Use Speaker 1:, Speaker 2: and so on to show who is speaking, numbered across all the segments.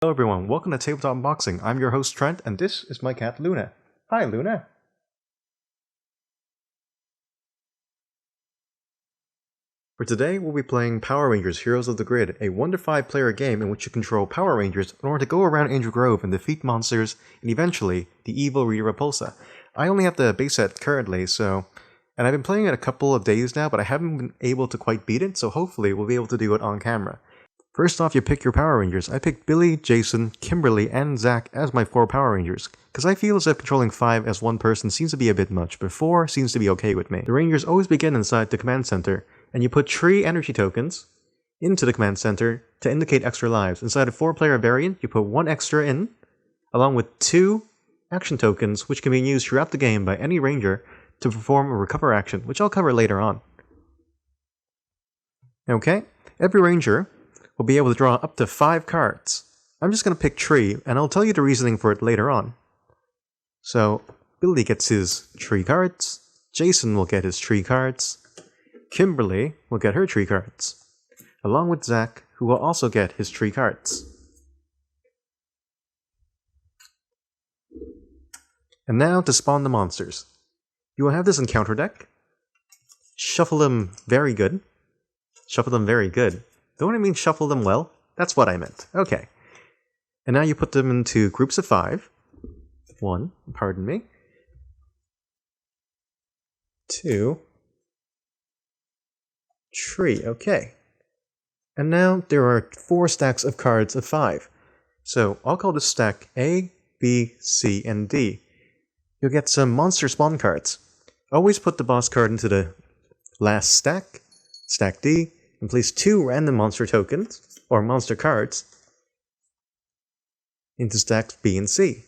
Speaker 1: Hello everyone, welcome to Tabletop Unboxing. I'm your host Trent, and this is my cat Luna. Hi Luna! For today, we'll be playing Power Rangers Heroes of the Grid, a 1 to 5 player game in which you control Power Rangers in order to go around Angel Grove and defeat monsters, and eventually, the evil Rita Repulsa. I only have the base set currently, and I've been playing it a couple of days now, but I haven't been able to quite beat it, so hopefully we'll be able to do it on camera. First off, you pick your Power Rangers. I picked Billy, Jason, Kimberly, and Zach as my 4 Power Rangers, because I feel as if controlling 5 as one person seems to be a bit much, but 4 seems to be okay with me. The Rangers always begin inside the command center, and you put 3 energy tokens into the command center to indicate extra lives. Inside a 4-player variant, you put 1 extra in, along with 2 action tokens, which can be used throughout the game by any Ranger to perform a recover action, which I'll cover later on. Okay, every Ranger will be able to draw up to 5 cards. I'm just going to pick 3, and I'll tell you the reasoning for it later on. So, Billy gets his 3 cards, Jason will get his 3 cards, Kimberly will get her 3 cards, along with Zach, who will also get his 3 cards. And now to spawn the monsters. You will have this encounter deck. Shuffle them very good. Shuffle them very good. Don't I mean shuffle them well? That's what I meant. Okay. And now you put them into groups of 5. 1, pardon me. 2. 3, okay. And now there are 4 stacks of cards of 5. So I'll call this stack A, B, C, and D. You'll get some monster spawn cards. Always put the boss card into the last stack, stack D, and place 2 random monster tokens, or monster cards, into stacks B and C.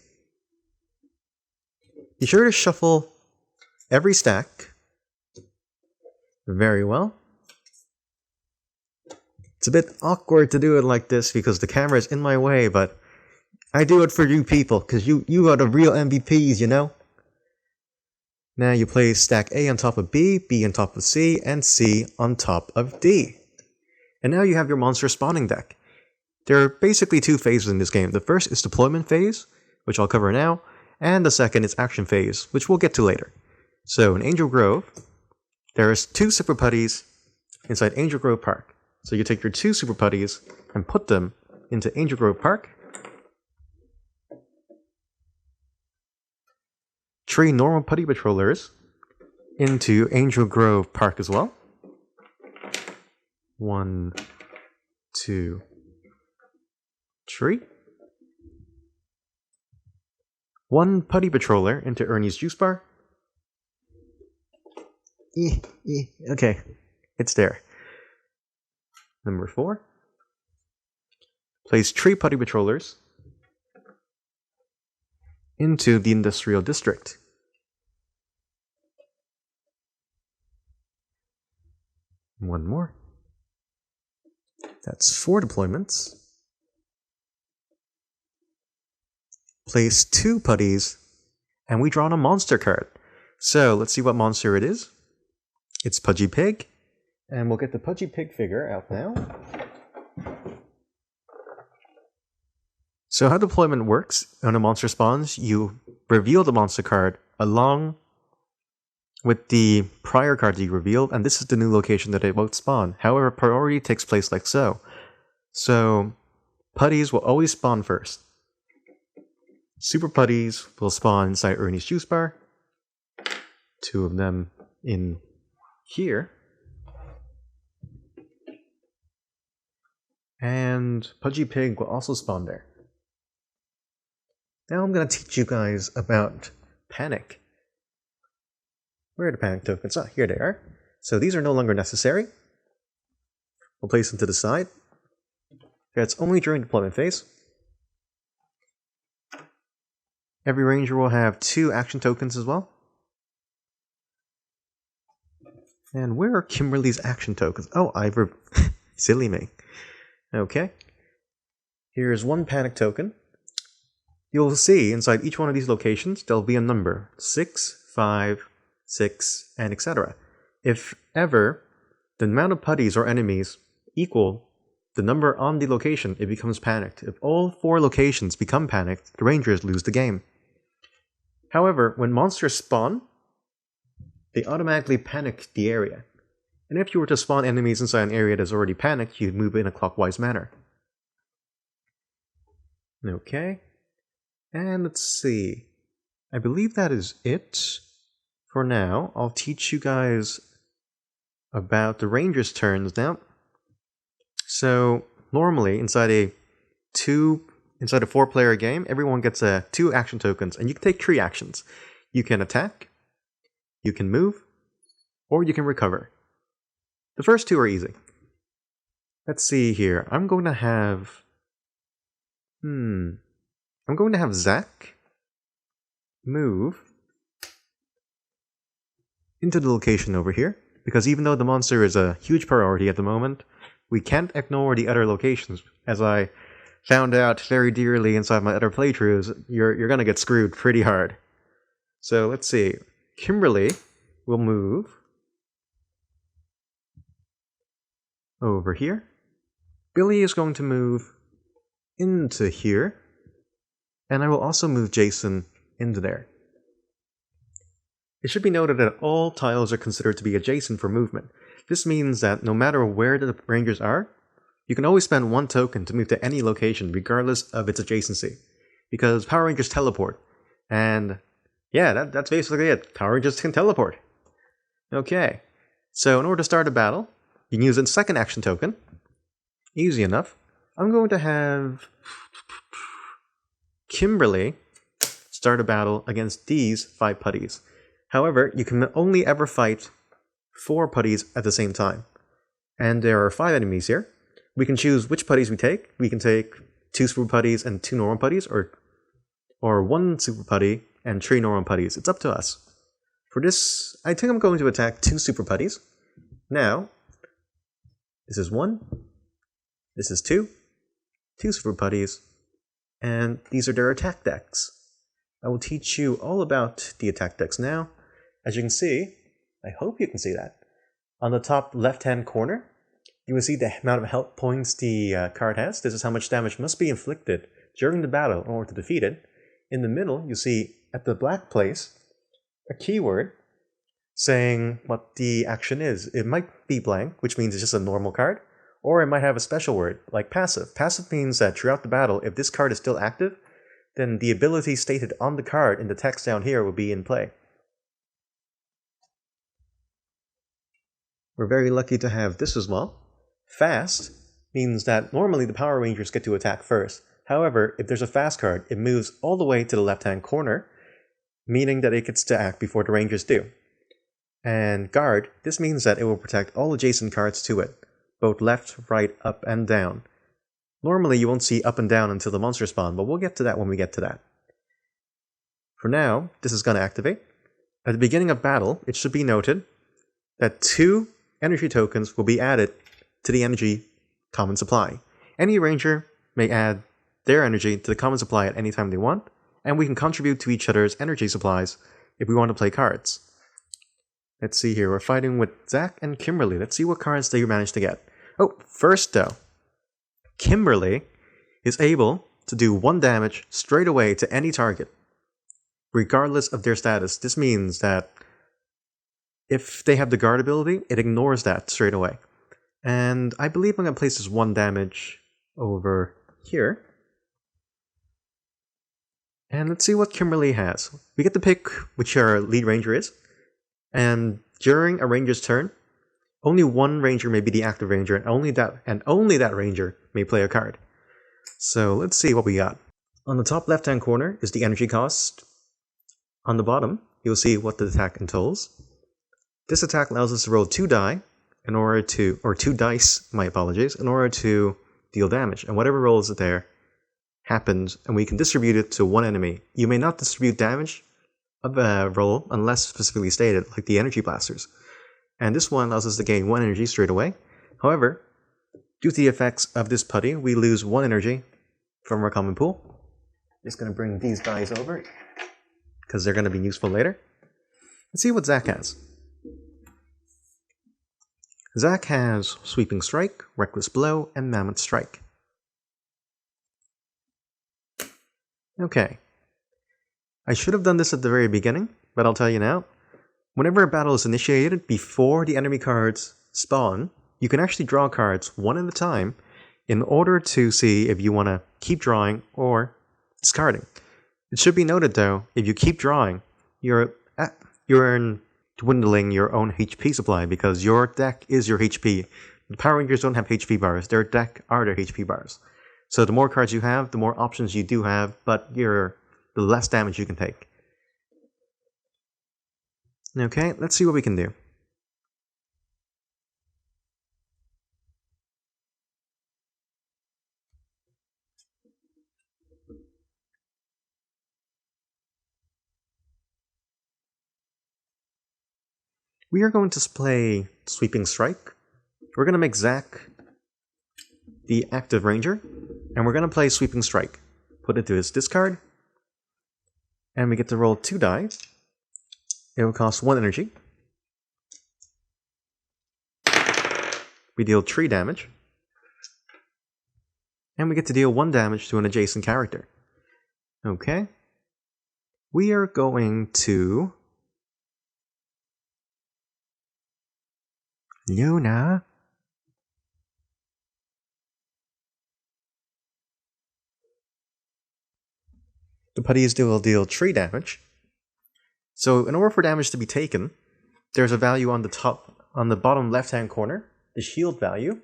Speaker 1: Be sure to shuffle every stack very well. It's a bit awkward to do it like this because the camera is in my way, but I do it for you people, because you are the real MVPs, you know? Now you place stack A on top of B, B on top of C, and C on top of D. And now you have your monster spawning deck. There are basically 2 phases in this game. The first is deployment phase, which I'll cover now, and the second is action phase, which we'll get to later. So in Angel Grove, there's 2 Super Putties inside Angel Grove Park. So you take your 2 Super Putties and put them into Angel Grove Park. 3 normal Putty Patrollers into Angel Grove Park as well. 1, 2, 3. 1 Putty Patroller into Ernie's Juice Bar. Okay, it's there. Number 4. Place 3 Putty Patrollers into the Industrial District. 1 more. That's 4 deployments. Place 2 putties, and we draw on a monster card. So let's see what monster it is. It's Pudgy Pig, and we'll get the Pudgy Pig figure out now. So how deployment works, when a monster spawns, you reveal the monster card along with the prior card that you revealed, and this is the new location that they both spawn. However, priority takes place like so. So, putties will always spawn first. Super Putties will spawn inside Ernie's Juice Bar. 2 of them in here. And Pudgy Pig will also spawn there. Now I'm going to teach you guys about Panic. Where are the Panic tokens? Ah, here they are. So these are no longer necessary. We'll place them to the side. That's only during deployment phase. Every Ranger will have 2 action tokens as well. And where are Kimberly's action tokens? Oh, silly me. Okay. Here's 1 Panic token. You'll see inside each one of these locations, there'll be a number. 6, 5, 6, and etc. If ever the amount of putties or enemies equal the number on the location, it becomes panicked. If all 4 locations become panicked, the Rangers lose the game. However, when monsters spawn, they automatically panic the area. And if you were to spawn enemies inside an area that's already panicked, you'd move in a clockwise manner. Okay. And let's see. I believe that is it. For now, I'll teach you guys about the Rangers' turns now. So, normally, inside a 4-player game, everyone gets 2 action tokens, and you can take 3 actions. You can attack, you can move, or you can recover. The first 2 are easy. Let's see here. I'm going to have Zach move into the location over here, because even though the monster is a huge priority at the moment, we can't ignore the other locations. As I found out very dearly inside my other playthroughs, you're gonna get screwed pretty hard. So let's see. Kimberly will move over here. Billy is going to move into here. And I will also move Jason into there. It should be noted that all tiles are considered to be adjacent for movement. This means that no matter where the Rangers are, you can always spend 1 token to move to any location regardless of its adjacency. Because Power Rangers teleport. And yeah, that's basically it. Power Rangers can teleport. Okay, so in order to start a battle, you can use a second action token. Easy enough. I'm going to have Kimberly start a battle against these 5 putties. However, you can only ever fight 4 putties at the same time. And there are 5 enemies here. We can choose which putties we take. We can take 2 super putties and 2 normal putties, or 1 super putty and 3 normal putties. It's up to us. For this, I think I'm going to attack 2 super putties. Now, this is 1, this is 2 super putties, and these are their attack decks. I will teach you all about the attack decks now. As you can see, I hope you can see that, on the top left-hand corner, you will see the amount of health points the card has. This is how much damage must be inflicted during the battle in order to defeat it. In the middle, you see at the black place a keyword saying what the action is. It might be blank, which means it's just a normal card, or it might have a special word like passive. Passive means that throughout the battle, if this card is still active, then the ability stated on the card in the text down here will be in play. We're very lucky to have this as well. Fast means that normally the Power Rangers get to attack first. However, if there's a fast card, it moves all the way to the left-hand corner, meaning that it gets to act before the Rangers do. And guard, this means that it will protect all adjacent cards to it, both left, right, up, and down. Normally you won't see up and down until the monster spawn, but we'll get to that when we get to that. For now, this is going to activate. At the beginning of battle, it should be noted that 2 energy tokens will be added to the energy common supply. Any Ranger may add their energy to the common supply at any time they want, and we can contribute to each other's energy supplies if we want to play cards. Let's see here, we're fighting with Zach and Kimberly. Let's see what cards they managed to get. Oh, first though, Kimberly is able to do 1 damage straight away to any target, regardless of their status. This means that if they have the guard ability, it ignores that straight away. And I believe I'm going to place this 1 damage over here. And let's see what Kimberly has. We get to pick which our lead ranger is. And during a ranger's turn, only 1 ranger may be the active ranger, and only that ranger may play a card. So let's see what we got. On the top left-hand corner is the energy cost. On the bottom, you'll see what the attack entails. This attack allows us to roll 2 dice, in order to deal damage. And whatever rolls it there happens, and we can distribute it to 1 enemy. You may not distribute damage of a roll unless specifically stated, like the energy blasters. And this one allows us to gain 1 energy straight away. However, due to the effects of this putty, we lose 1 energy from our common pool. Just going to bring these guys over, because they're going to be useful later. Let's see what Zach has. Zack has Sweeping Strike, Reckless Blow, and Mammoth Strike. Okay. I should have done this at the very beginning, but I'll tell you now. Whenever a battle is initiated before the enemy cards spawn, you can actually draw cards one at a time in order to see if you want to keep drawing or discarding. It should be noted though, if you keep drawing, you're dwindling your own HP supply because your deck is your HP. The Power Rangers don't have HP bars, their deck are their HP bars. So the more cards you have, the more options you do have, but the less damage you can take. Okay, let's see what we can do. We are going to play Sweeping Strike. We're going to make Zack the active ranger, and we're going to play Sweeping Strike. Put it to his discard, and we get to roll 2 die. It will cost 1 energy. We deal 3 damage, and we get to deal 1 damage to an adjacent character. Okay. We are going to Luuna. The putties will deal 3 damage. So in order for damage to be taken, there's a value on the bottom left-hand corner, the shield value.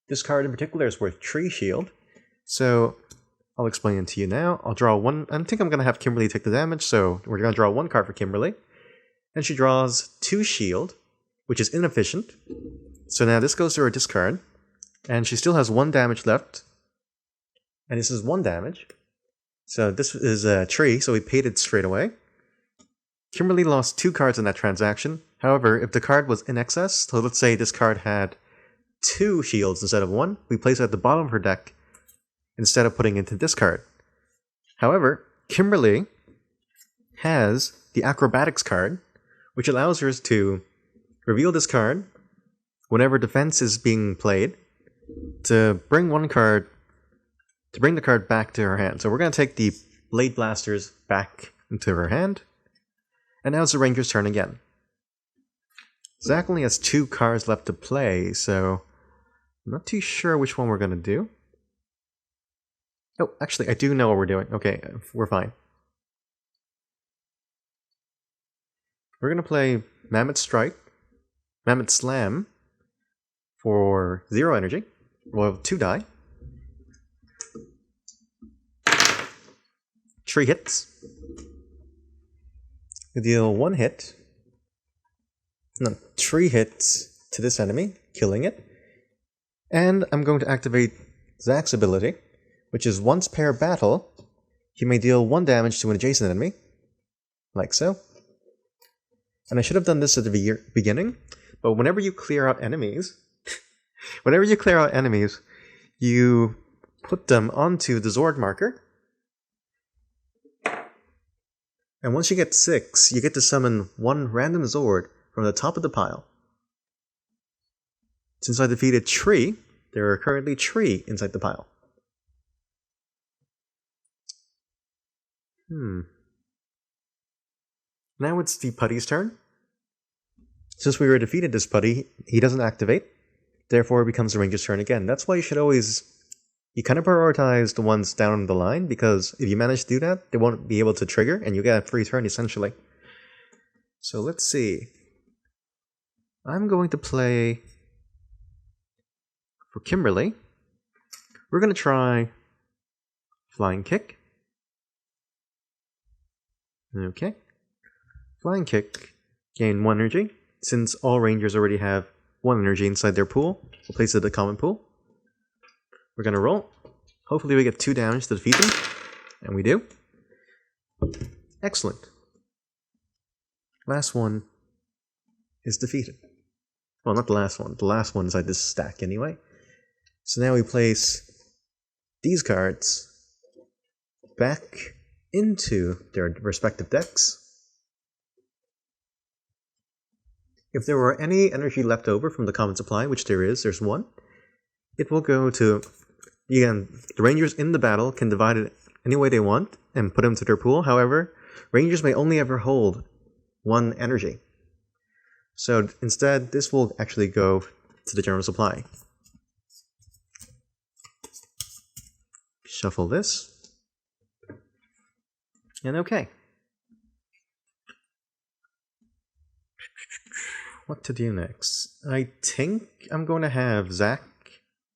Speaker 1: This card in particular is worth 3 shield. So I'll explain it to you now. I'll draw 1. I think I'm going to have Kimberly take the damage, so we're going to draw 1 card for Kimberly. And she draws 2 shield, which is inefficient. So now this goes to her discard, and she still has 1 damage left. And this is 1 damage. So this is a 3, so we paid it straight away. Kimberly lost 2 cards in that transaction. However, if the card was in excess, so let's say this card had 2 shields instead of 1, we place it at the bottom of her deck instead of putting it into discard. However, Kimberly has the Acrobatics card, which allows her to reveal this card whenever defense is being played to bring the card back to her hand. So we're going to take the Blade Blasters back into her hand. And now it's the Ranger's turn again. Zack only has 2 cards left to play, so I'm not too sure which one we're going to do. Oh, actually, I do know what we're doing. Okay, we're fine. We're going to play Mammoth Slam for 0 energy. We'll have 2 die. 3 hits. We deal 1 hit. No, 3 hits to this enemy, killing it. And I'm going to activate Zack's ability, which is once per battle, he may deal 1 damage to an adjacent enemy, like so. And I should have done this at the beginning, but whenever you clear out enemies, you put them onto the Zord marker. And once you get 6, you get to summon 1 random Zord from the top of the pile. Since I defeated 3, there are currently 3 inside the pile. Now it's the putty's turn. Since we were defeated this putty, he doesn't activate. Therefore, it becomes the Ranger's turn again. That's why you should always... You kind of prioritize the ones down the line, because if you manage to do that, they won't be able to trigger, and you get a free turn, essentially. So let's see. I'm going to play... For Kimberly, we're going to try Flying Kick. Okay. Flying Kick, gain 1 energy. Since all Rangers already have 1 energy inside their pool, we'll place it in the common pool. We're going to roll. Hopefully we get 2 damage to defeat them. And we do. Excellent. Last one is defeated. Well, not the last one. The last one inside this stack anyway. So now we place these cards back into their respective decks. If there were any energy left over from the common supply, which there's one, it will go to, again, the Rangers in the battle can divide it any way they want and put them to their pool. However, Rangers may only ever hold one energy. So instead, this will actually go to the general supply. Shuffle this. And okay. What to do next? I think I'm going to have Zach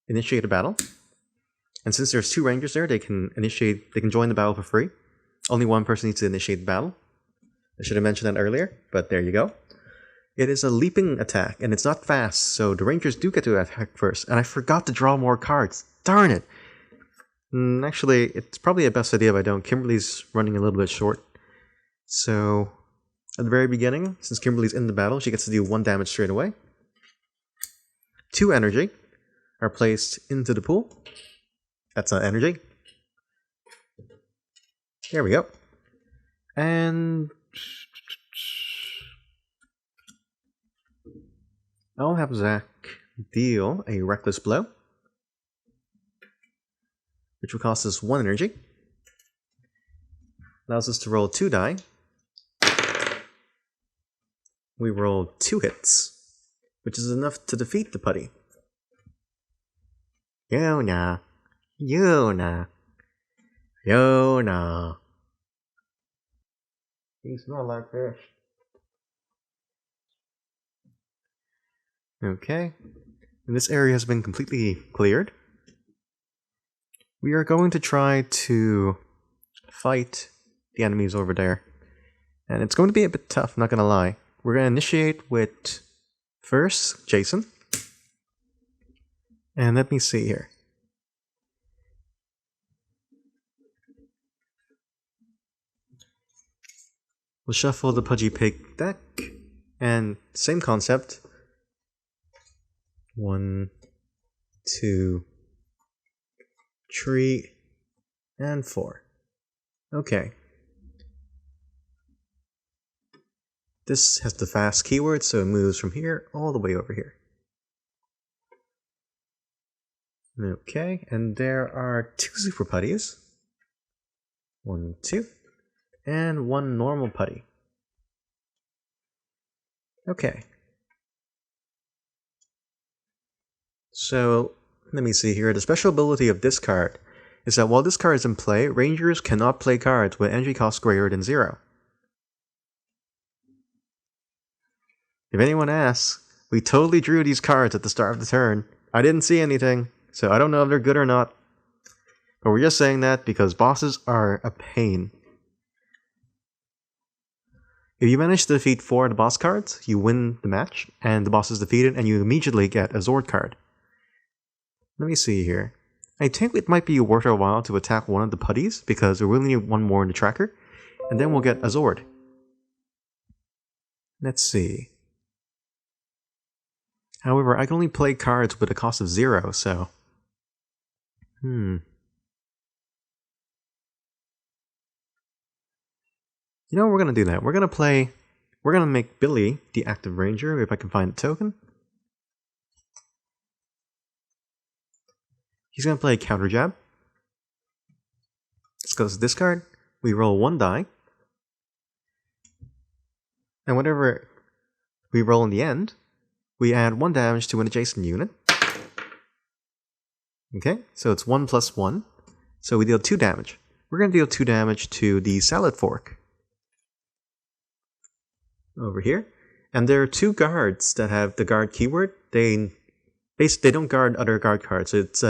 Speaker 1: initiate a battle. And since there's 2 Rangers there, they can join the battle for free. Only one person needs to initiate the battle. I should have mentioned that earlier, but there you go. It is a leaping attack, and it's not fast, so the Rangers do get to attack first. And I forgot to draw more cards. Darn it! Actually, it's probably a best idea if I don't. Kimberly's running a little bit short. So, at the very beginning, since Kimberly's in the battle, she gets to do 1 damage straight away. 2 energy are placed into the pool. That's not energy. There we go. And I'll have Zach deal a reckless blow, which will cost us 1 energy. Allows us to roll 2 die. We roll 2 hits, which is enough to defeat the putty. Luuna. Luuna. Luuna. You smell like fish. Okay. And this area has been completely cleared. We are going to try to fight the enemies over there. And it's going to be a bit tough, not gonna lie. We're gonna initiate with first Jason. And let me see here. We'll shuffle the Pudgy Pig deck. And same concept. 1, 2, 3, and 4. Okay. This has the fast keyword, so it moves from here all the way over here. Okay, and there are 2 super putties. 1, 2, and 1 normal putty. Okay. So, let me see here. The special ability of this card is that while this card is in play, Rangers cannot play cards with energy cost greater than 0. If anyone asks, we totally drew these cards at the start of the turn. I didn't see anything, so I don't know if they're good or not. But we're just saying that because bosses are a pain. If you manage to defeat 4 of the boss cards, you win the match, and the boss is defeated, and you immediately get a Zord card. Let me see here. I think it might be worth our while to attack one of the putties, because we really need 1 more in the tracker, and then we'll get a Zord. Let's see. However, I can only play cards with a cost of 0, so... You know, we're gonna do that. We're gonna make Billy the active ranger, if I can find the token. He's gonna play counter jab. This goes to discard. We roll 1 die. And whatever we roll in the end, we add 1 damage to an adjacent unit. Okay, so it's 1 plus 1. So we deal 2 damage. We're gonna deal 2 damage to the salad fork. Over here. And there are 2 guards that have the guard keyword. They don't guard other guard cards. It's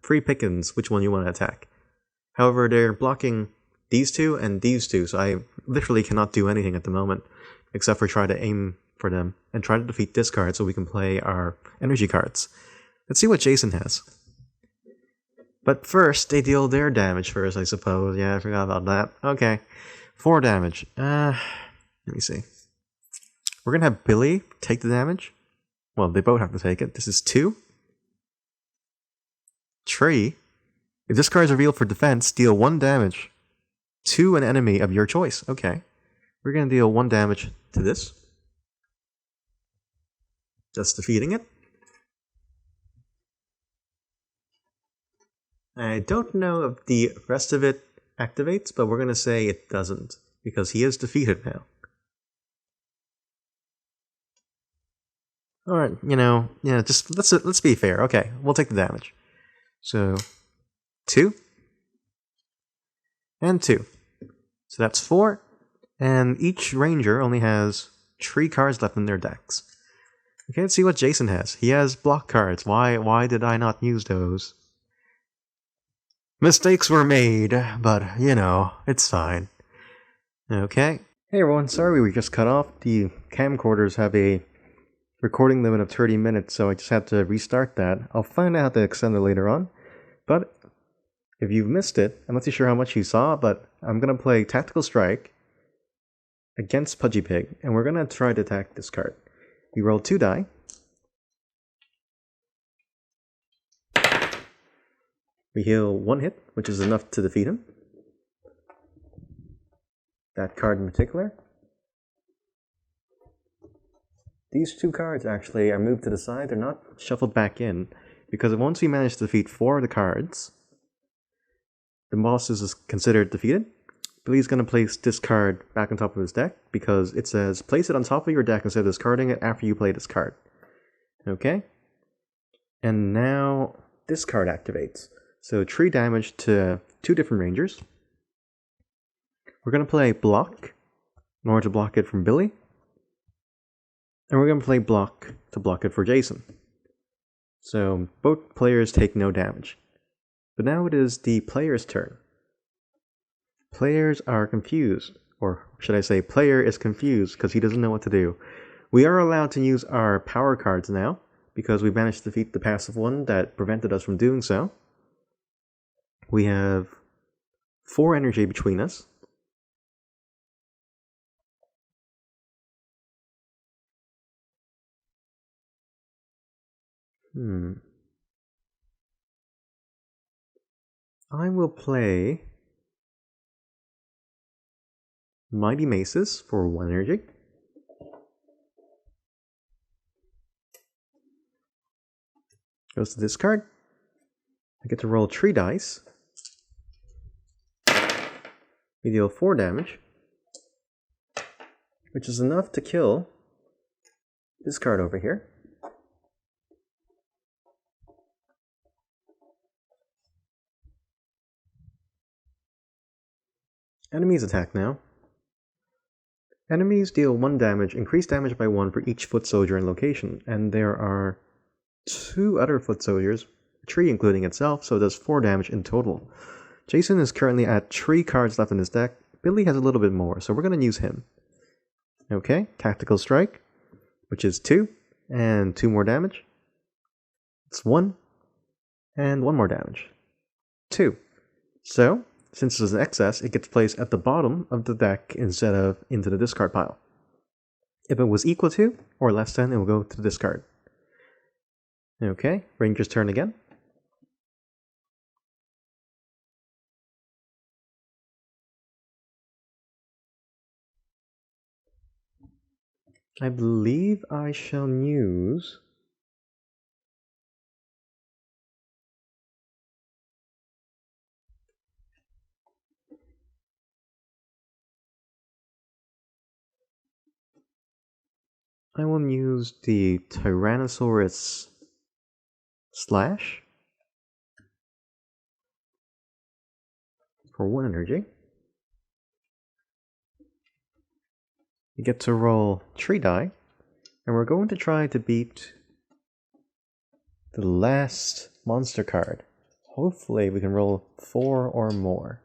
Speaker 1: free pickings which one you want to attack. However, they're blocking these 2 and these 2, so I literally cannot do anything at the moment except for try to aim for them and try to defeat this card so we can play our energy cards. Let's see what Jason has. But first, they deal their damage first, I suppose. Yeah, I forgot about that. Okay. 4 damage. Let me see. We're going to have Billy take the damage. Well, they both have to take it. This is 2. 3. If this card is revealed for defense, deal 1 damage to an enemy of your choice. Okay. We're going to deal 1 damage to this. just defeating it. I don't know if the rest of it activates, but we're going to say it doesn't, because he is defeated now. Alright, just let's be fair. Okay, we'll take the damage. So, 2 and 2. So that's 4, and each ranger only has 3 cards left in their decks. Okay, let's see what Jason has. He has block cards. Why did I not use those? Mistakes were made, but, it's fine. Okay. Hey everyone, sorry we just cut off. The camcorders have a recording limit of 30 minutes, so I just had to restart that. I'll find out how to extend it later on. But if you've missed it, I'm not too sure how much you saw, but I'm going to play Tactical Strike against Pudgy Pig, and we're going to try to attack this card. We roll 2 die. We heal 1 hit, which is enough to defeat him. That card in particular. These 2 cards actually are moved to the side. They're not shuffled back in, because once we manage to defeat 4 of the cards, the boss is considered defeated. Billy's going to place this card back on top of his deck, because it says place it on top of your deck instead of discarding it after you play this card. Okay? And now this card activates. So 3 damage to 2 different rangers. We're going to play block in order to block it from Billy. And we're going to play block to block it for Jason. So both players take no damage. But now it is the player's turn. Players are confused. Or should I say, player is confused because he doesn't know what to do. We are allowed to use our power cards now, because we managed to defeat the passive one that prevented us from doing so. We have 4 energy between us. I will play Mighty Maces for 1 energy. Goes to this card. I get to roll 3 dice. We deal 4 damage, which is enough to kill this card over here. Enemies attack now. Enemies deal 1 damage, increase damage by 1 for each foot soldier and location, and there are 2 other foot soldiers, 3 including itself, so it does 4 damage in total. Jason is currently at 3 cards left in his deck. Billy has a little bit more, so we're going to use him. Okay, Tactical Strike, which is 2, and 2 more damage. It's 1, and 1 more damage. 2. So, since it's an excess, it gets placed at the bottom of the deck instead of into the discard pile. If it was equal to, or less than, it will go to the discard. Okay, Ranger's turn again. I believe I shall use the Tyrannosaurus Slash for 1 energy. You get to roll 3 die, and we're going to try to beat the last monster card. Hopefully we can roll 4 or more.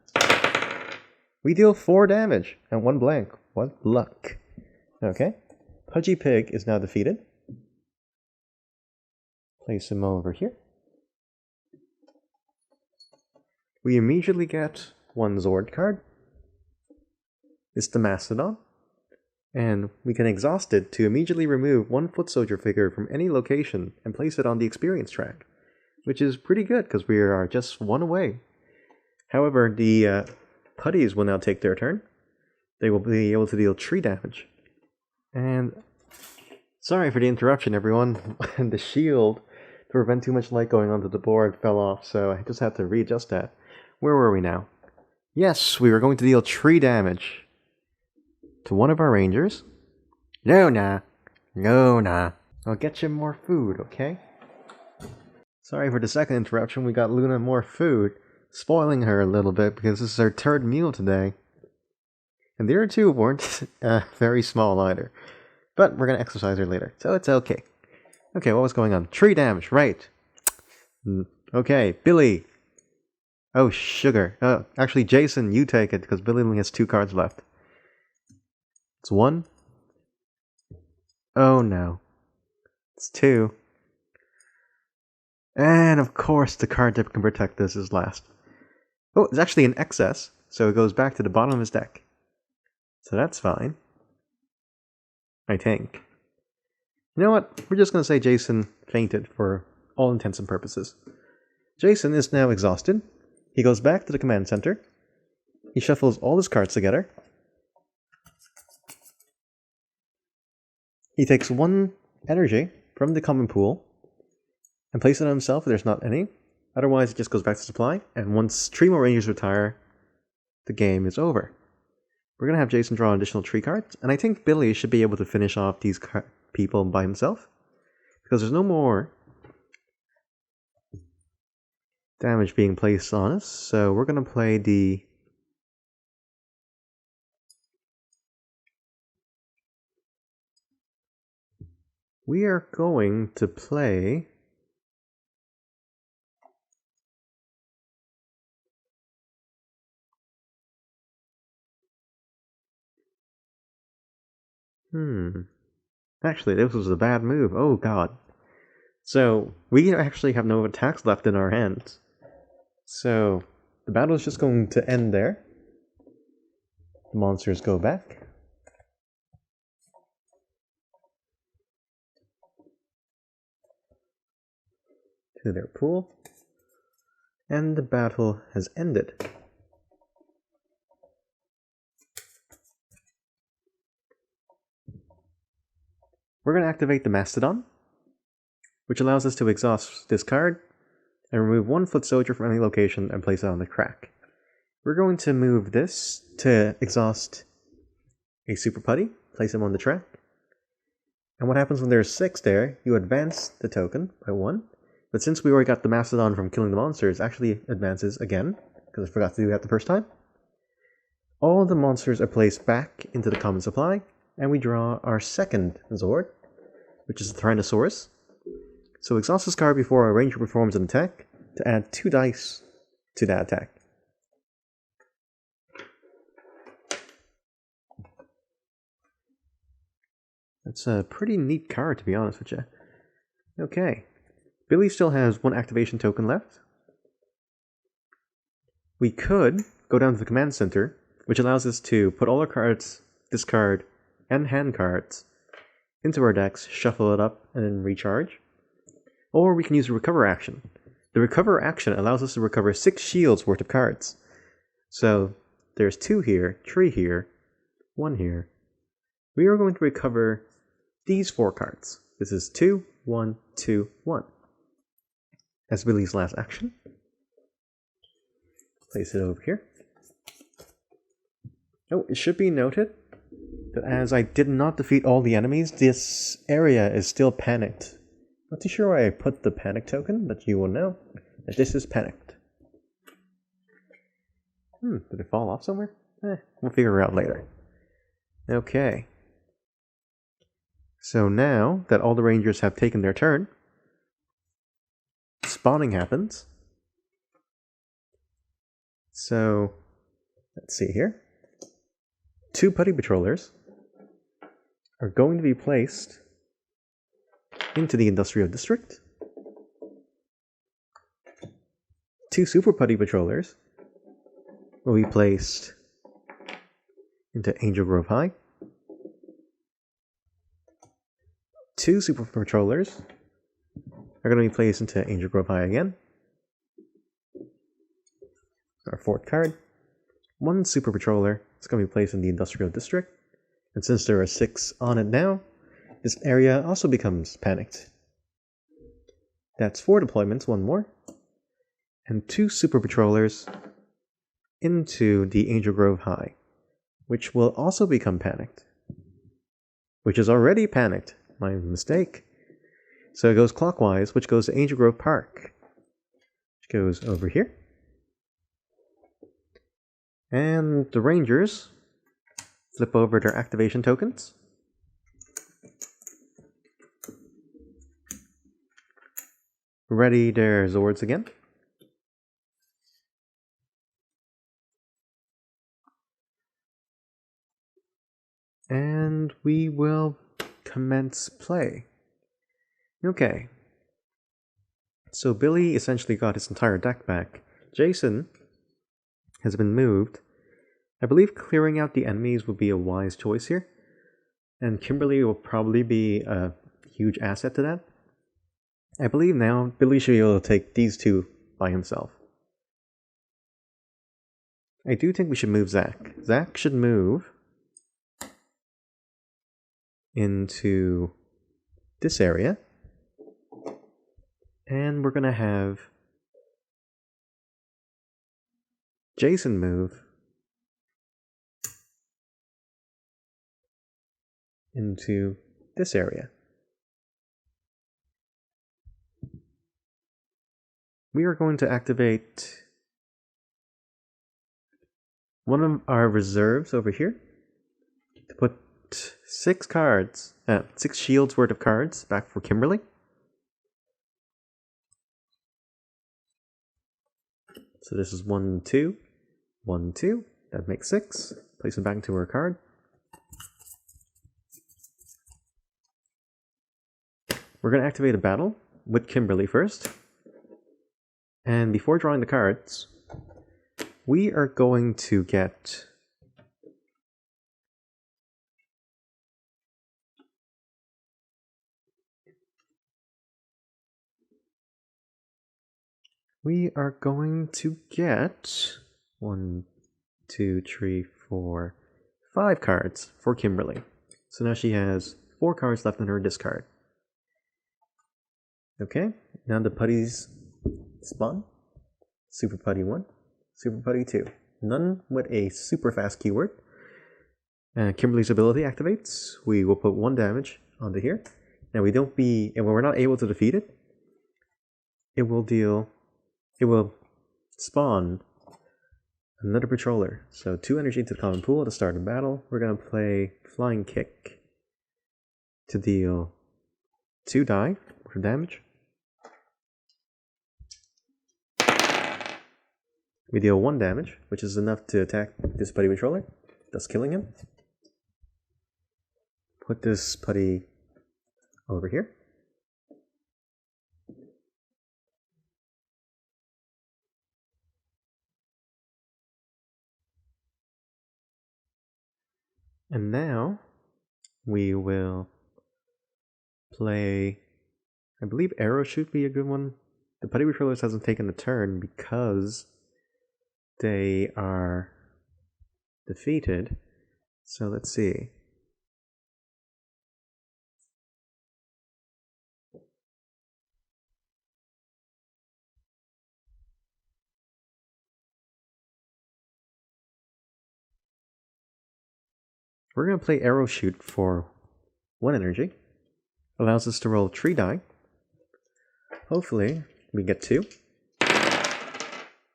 Speaker 1: We deal 4 damage and 1 blank. What luck. Okay, Pudgy Pig is now defeated. Place him over here. We immediately get 1 Zord card. It's the Mastodon. And we can exhaust it to immediately remove 1 foot soldier figure from any location and place it on the experience track, which is pretty good because we are just 1 away. However, the putties will now take their turn. They will be able to deal 3 damage. And Sorry for the interruption, everyone. The shield, to prevent too much light going onto the board, fell off, so I just had to readjust that. Where were we now? Yes, we were going to deal 3 damage to one of our rangers. Luuna! Luuna! I'll get you more food, okay? Sorry for the second interruption, we got Luuna more food, spoiling her a little bit because this is her 3rd meal today. And the other 2 weren't very small either. But we're gonna exercise her later, so it's okay. Okay, what was going on? 3 damage, right. Okay, Billy. Oh, sugar. Actually, Jason, you take it, because Billy only has 2 cards left. It's 1. Oh no. It's 2. And of course, the card that can protect this is last. Oh, it's actually an excess, so it goes back to the bottom of his deck. So that's fine. I think. You know what? We're just going to say Jason fainted for all intents and purposes. Jason is now exhausted. He goes back to the command center. He shuffles all his cards together. He takes 1 energy from the common pool and places it on himself if there's not any. Otherwise, it just goes back to supply. And once 3 more rangers retire, the game is over. We're going to have Jason draw an additional 3 cards, and I think Billy should be able to finish off these people by himself, because there's no more damage being placed on us, so we're going to play the... We are going to play... Actually, this was a bad move. Oh god. So, we actually have no attacks left in our hands. So, the battle is just going to end there. The monsters go back. To their pool. And the battle has ended. We're going to activate the Mastodon, which allows us to exhaust this card and remove 1 foot soldier from any location and place it on the track. We're going to move this to exhaust a Super Putty, place him on the track. And what happens when there's 6 there, you advance the token by 1. But since we already got the Mastodon from killing the monsters, it actually advances again, because I forgot to do that the first time. All the monsters are placed back into the common supply, and we draw our second Zord, which is the Tyrannosaurus. So exhaust this card before a ranger performs an attack to add 2 dice to that attack. That's a pretty neat card, to be honest with you. Okay. Billy still has 1 activation token left. We could go down to the command center, which allows us to put all our cards, discard, and hand cards into our decks, shuffle it up, and then recharge. Or we can use the recover action. The recover action allows us to recover 6 shields worth of cards. So there's 2 here, 3 here, 1 here. We are going to recover these 4 cards. This is 2, 1, 2, 1. That's Billy's last action. Place it over here. Oh, it should be noted that as I did not defeat all the enemies, this area is still panicked. Not too sure why I put the panic token, but you will know that this is panicked. Did it fall off somewhere? We'll figure it out later. Okay. So now that all the rangers have taken their turn, spawning happens. So, let's see here. 2 putty patrollers are going to be placed into the industrial district. 2 super putty patrollers will be placed into Angel Grove High. 2 super patrollers are going to be placed into Angel Grove High again. Our 4th card. 1 super patroller is going to be placed in the industrial district. And since there are 6 on it now, this area also becomes panicked. That's 4 deployments, 1 more, and 2 super patrollers into the Angel Grove High, which will also become panicked. Which is already panicked. My mistake. So it goes clockwise, which goes to Angel Grove Park. Which goes over here. And the Rangers flip over their activation tokens. Ready their Zords again. And we will commence play. Okay. So Billy essentially got his entire deck back. Jason has been moved. I believe clearing out the enemies would be a wise choice here. And Kimberly will probably be a huge asset to that. I believe now Billy should be able to take these 2 by himself. I do think we should move Zach. Zach should move into this area. And we're going to have Jason move into this area. We are going to activate one of our reserves over here to put 6 cards, 6 shields worth of cards back for Kimberly. So this is 1, 2, 1, 2. That makes 6. Place it back into her card. We're going to activate a battle with Kimberly first. And before drawing the cards, we are going to get We are going to get 1, 2, 3, 4, 5 cards for Kimberly. So now she has 4 cards left in her discard. Okay, now the putties spawn. Super Putty 1, Super Putty 2. None with a super fast keyword. Kimberly's ability activates. We will put 1 damage onto here. Now and when we're not able to defeat it, it will spawn another patroller. So 2 energy into the common pool to start a battle. We're going to play Flying Kick to deal 2 die for damage. We deal 1 damage, which is enough to attack this putty patroller, thus killing him. Put this putty over here. And now we will play, I believe Arrow Shoot be a good one. The putty patrollers hasn't taken a turn because they are defeated. So let's see. We're going to play Arrow Shoot for 1 energy. Allows us to roll 3 die. Hopefully we get 2.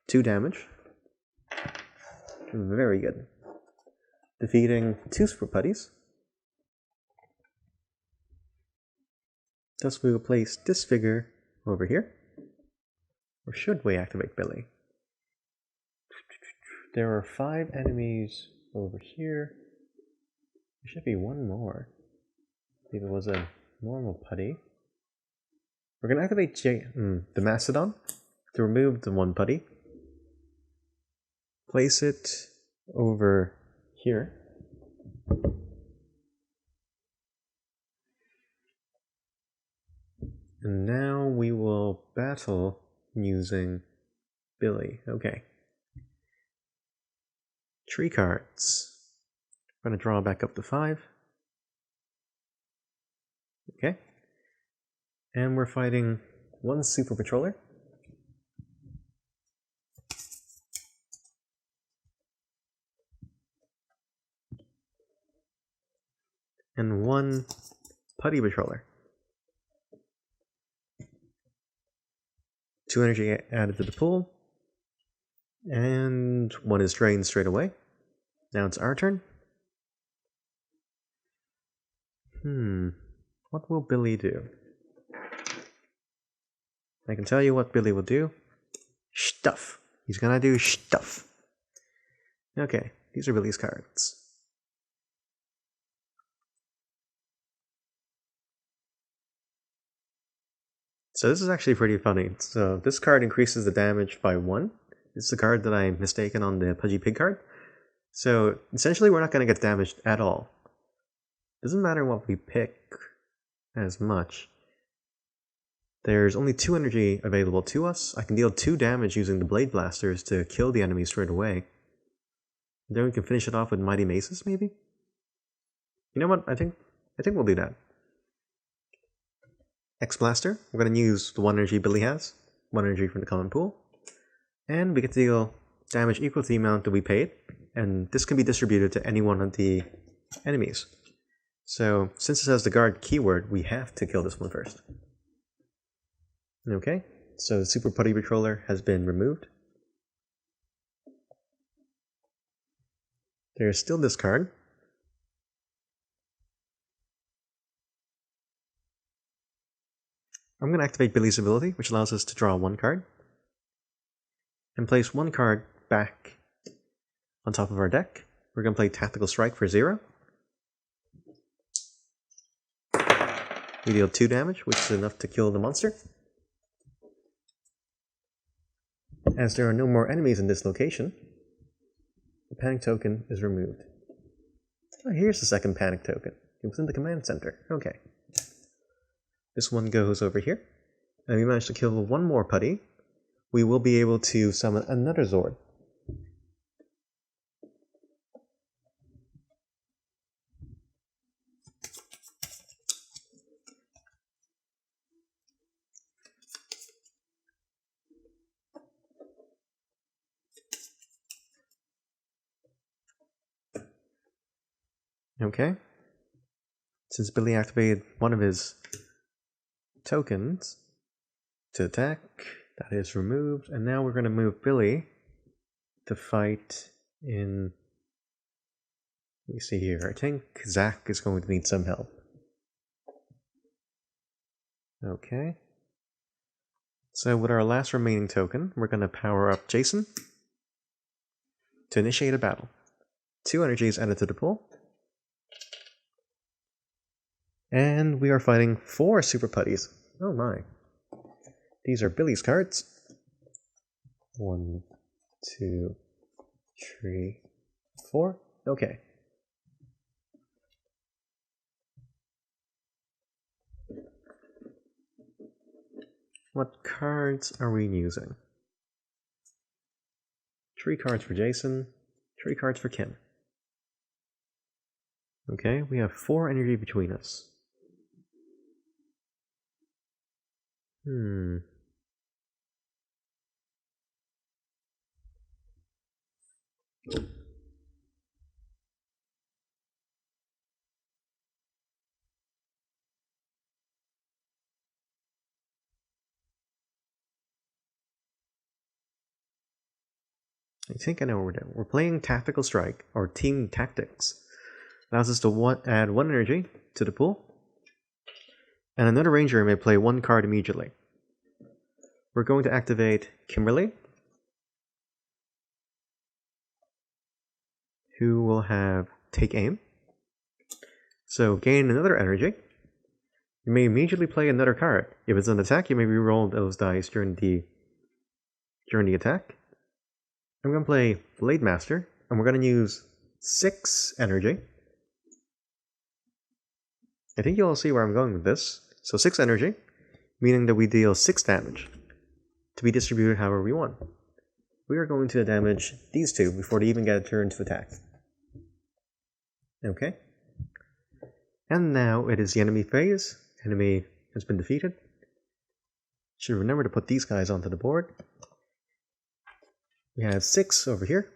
Speaker 1: 2 damage. Very good. Defeating 2 super putties. Thus we will place this figure over here. Or should we activate Billy? There are 5 enemies over here. There should be 1 more. If it was a normal putty. We're going to activate the Mastodon to remove the 1 putty. Place it over here. And now we will battle using Billy. Okay. 3 cards. I'm going to draw back up to 5. Okay. And we're fighting one Super Patroller. And one Putty Patroller. 2 energy added to the pool. And one is drained straight away. Now it's our turn. What will Billy do? I can tell you what Billy will do. Stuff. He's gonna do stuff. Okay, these are Billy's cards. So this is actually pretty funny. So this card increases the damage by 1. It's the card that I mistaken on the Pudgy Pig card. So essentially we're not going to get damaged at all. Doesn't matter what we pick as much. There's only 2 energy available to us. I can deal 2 damage using the Blade Blasters to kill the enemy straight away. Then we can finish it off with Mighty Maces, maybe? You know what? I think we'll do that. X-Blaster. We're going to use the 1 energy Billy has. 1 energy from the common pool. And we get to deal damage equal to the amount that we paid. And this can be distributed to any one of the enemies. So, since it has the guard keyword, we have to kill this one first. Okay, so the Super Putty Patroller has been removed. There's still this card. I'm going to activate Billy's ability, which allows us to draw 1 card. And place 1 card back on top of our deck. We're going to play Tactical Strike for 0. We deal 2 damage, which is enough to kill the monster. As there are no more enemies in this location, the panic token is removed. Oh, here's the second panic token. It was in the command center. Okay. This one goes over here. And we managed to kill 1 more putty. We will be able to summon another Zord. Okay. Since Billy activated one of his tokens to attack, that is removed. And now we're going to move Billy to fight in... Let me see here. I think Zach is going to need some help. Okay. So with our last remaining token, we're going to power up Jason to initiate a battle. 2 energies added to the pool. And we are fighting 4 Super Putties. Oh my. These are Billy's cards. 1, 2, 3, 4. Okay. What cards are we using? 3 cards for Jason, 3 cards for Kim. Okay, we have 4 energy between us. I think I know what we're doing. We're playing Tactical Strike, or Team Tactics. Allows us to add 1 energy to the pool. And another ranger may play 1 card immediately. We're going to activate Kimberly, who will have Take Aim. So gain another energy. You may immediately play another card. If it's an attack, you may reroll those dice during the attack. I'm going to play Blade Master, and we're going to use 6 energy. I think you'll see where I'm going with this. So 6 energy, meaning that we deal 6 damage, to be distributed however we want. We are going to damage these 2 before they even get a turn to attack. Okay. And now it is the enemy phase, Enemy has been defeated. Should remember to put these guys onto the board. We have 6 over here.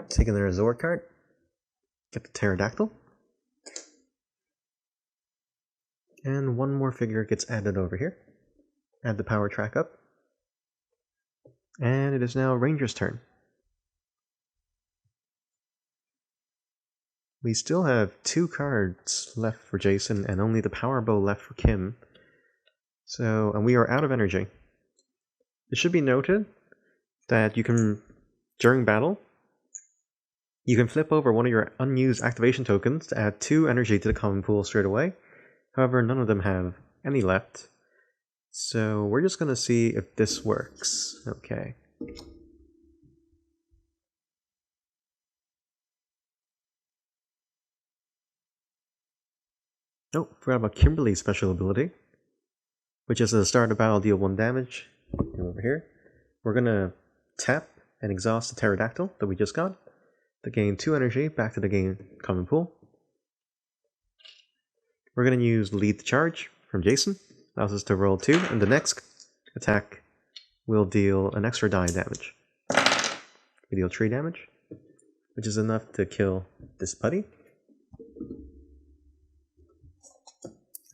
Speaker 1: Take another Zord card. Get the pterodactyl. And one more figure gets added over here. Add the power track up. And it is now Ranger's turn. We still have 2 cards left for Jason and only the power bow left for Kim. And we are out of energy. It should be noted that you can, during battle, you can flip over one of your unused activation tokens to add 2 energy to the common pool straight away. However, none of them have any left. So we're just going to see if this works. Okay. Oh, forgot about Kimberly's special ability, which is at the start of battle deal 1 damage. Over here. We're going to tap and exhaust the pterodactyl that we just got to gain 2 energy back to the game common pool. We're going to use Lead the Charge from Jason. Allows us to roll 2, and the next attack will deal an extra die damage. We deal 3 damage, which is enough to kill this putty,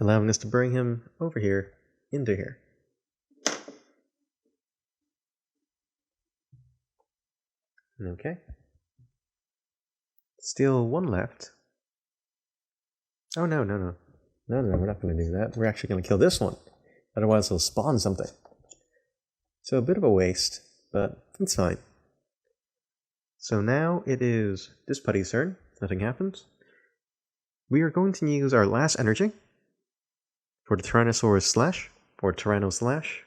Speaker 1: allowing us to bring him over here, into here. Okay. Still 1 left. Oh, no, we're not going to do that. We're actually going to kill this one. Otherwise, he'll spawn something. So a bit of a waste, but it's fine. So now it is this putty's turn. Nothing happens. We are going to use our last energy for the Tyrannosaurus Slash, or Tyranno Slash.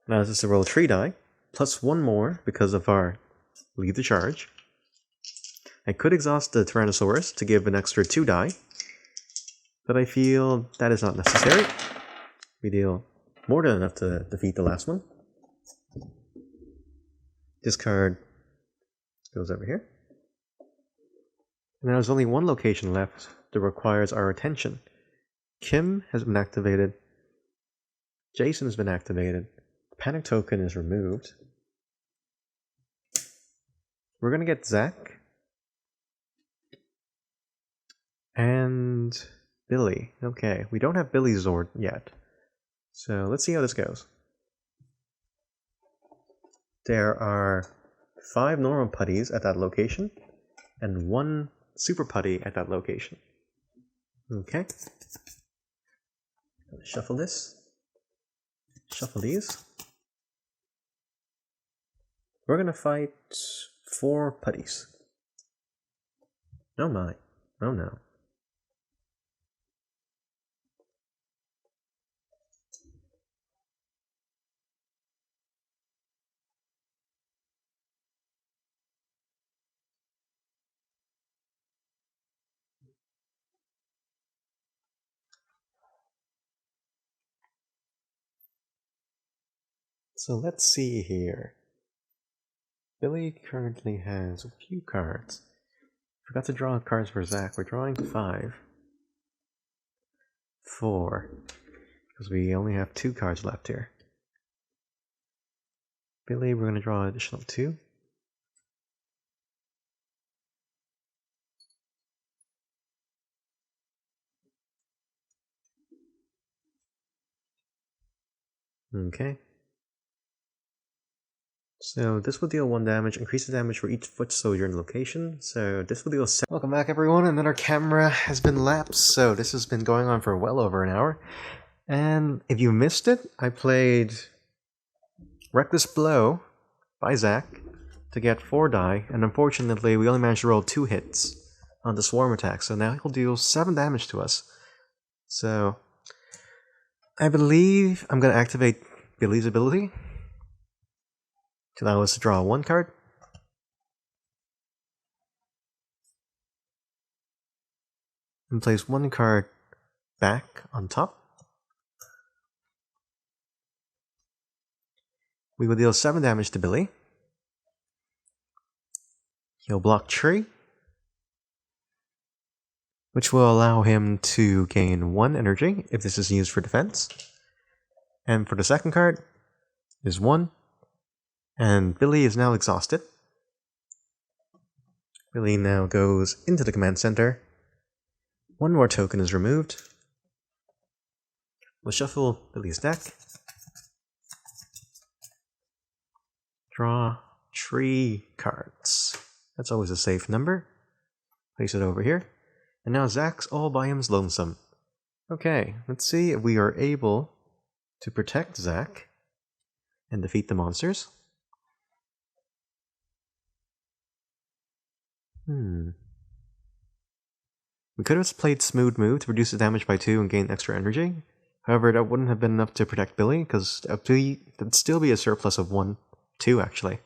Speaker 1: Allows us to roll 3 die, plus 1 more because of our Lead the Charge. I could exhaust the Tyrannosaurus to give an extra 2 die, but I feel that is not necessary. We deal more than enough to defeat the last one. This card goes over here. And there's only 1 location left that requires our attention. Kim has been activated. Jason has been activated. The panic token is removed. We're going to get Zach and Billy. Okay, we don't have Billy's Zord yet. So let's see how this goes. There are 5 normal putties at that location and 1 super putty at that location. Okay. Shuffle this. Shuffle these. We're going to fight 4 putties. Oh my. Oh no. So let's see here. Billy currently has a few cards. Forgot to draw cards for Zach. We're drawing 5. 4. Because we only have 2 cards left here. Billy, we're going to draw an additional 2. Okay. So this will deal 1 damage, increase the damage for each foot soldier in the location. So this will deal 7. Welcome back everyone, another camera has been lapsed, so this has been going on for well over an hour. And if you missed it, I played Reckless Blow by Zach to get 4 die, and unfortunately we only managed to roll 2 hits on the swarm attack, so now he'll deal 7 damage to us. So I believe I'm going to activate Billy's ability to allow us to draw 1 card. And place 1 card back on top. We will deal 7 damage to Billy. He'll block Tree, which will allow him to gain 1 energy if this is used for defense. And for the second card is 1, and Billy is now exhausted. Billy now goes into the command center. 1 more token is removed. We'll shuffle Billy's deck. Draw 3 cards. That's always a safe number. Place it over here. And now Zach's all by him's lonesome. Okay, let's see if we are able to protect Zach and defeat the monsters. We could have played Smooth Move to reduce the damage by 2 and gain extra energy. However, that wouldn't have been enough to protect Billy, because that'd still be a surplus of 2 actually.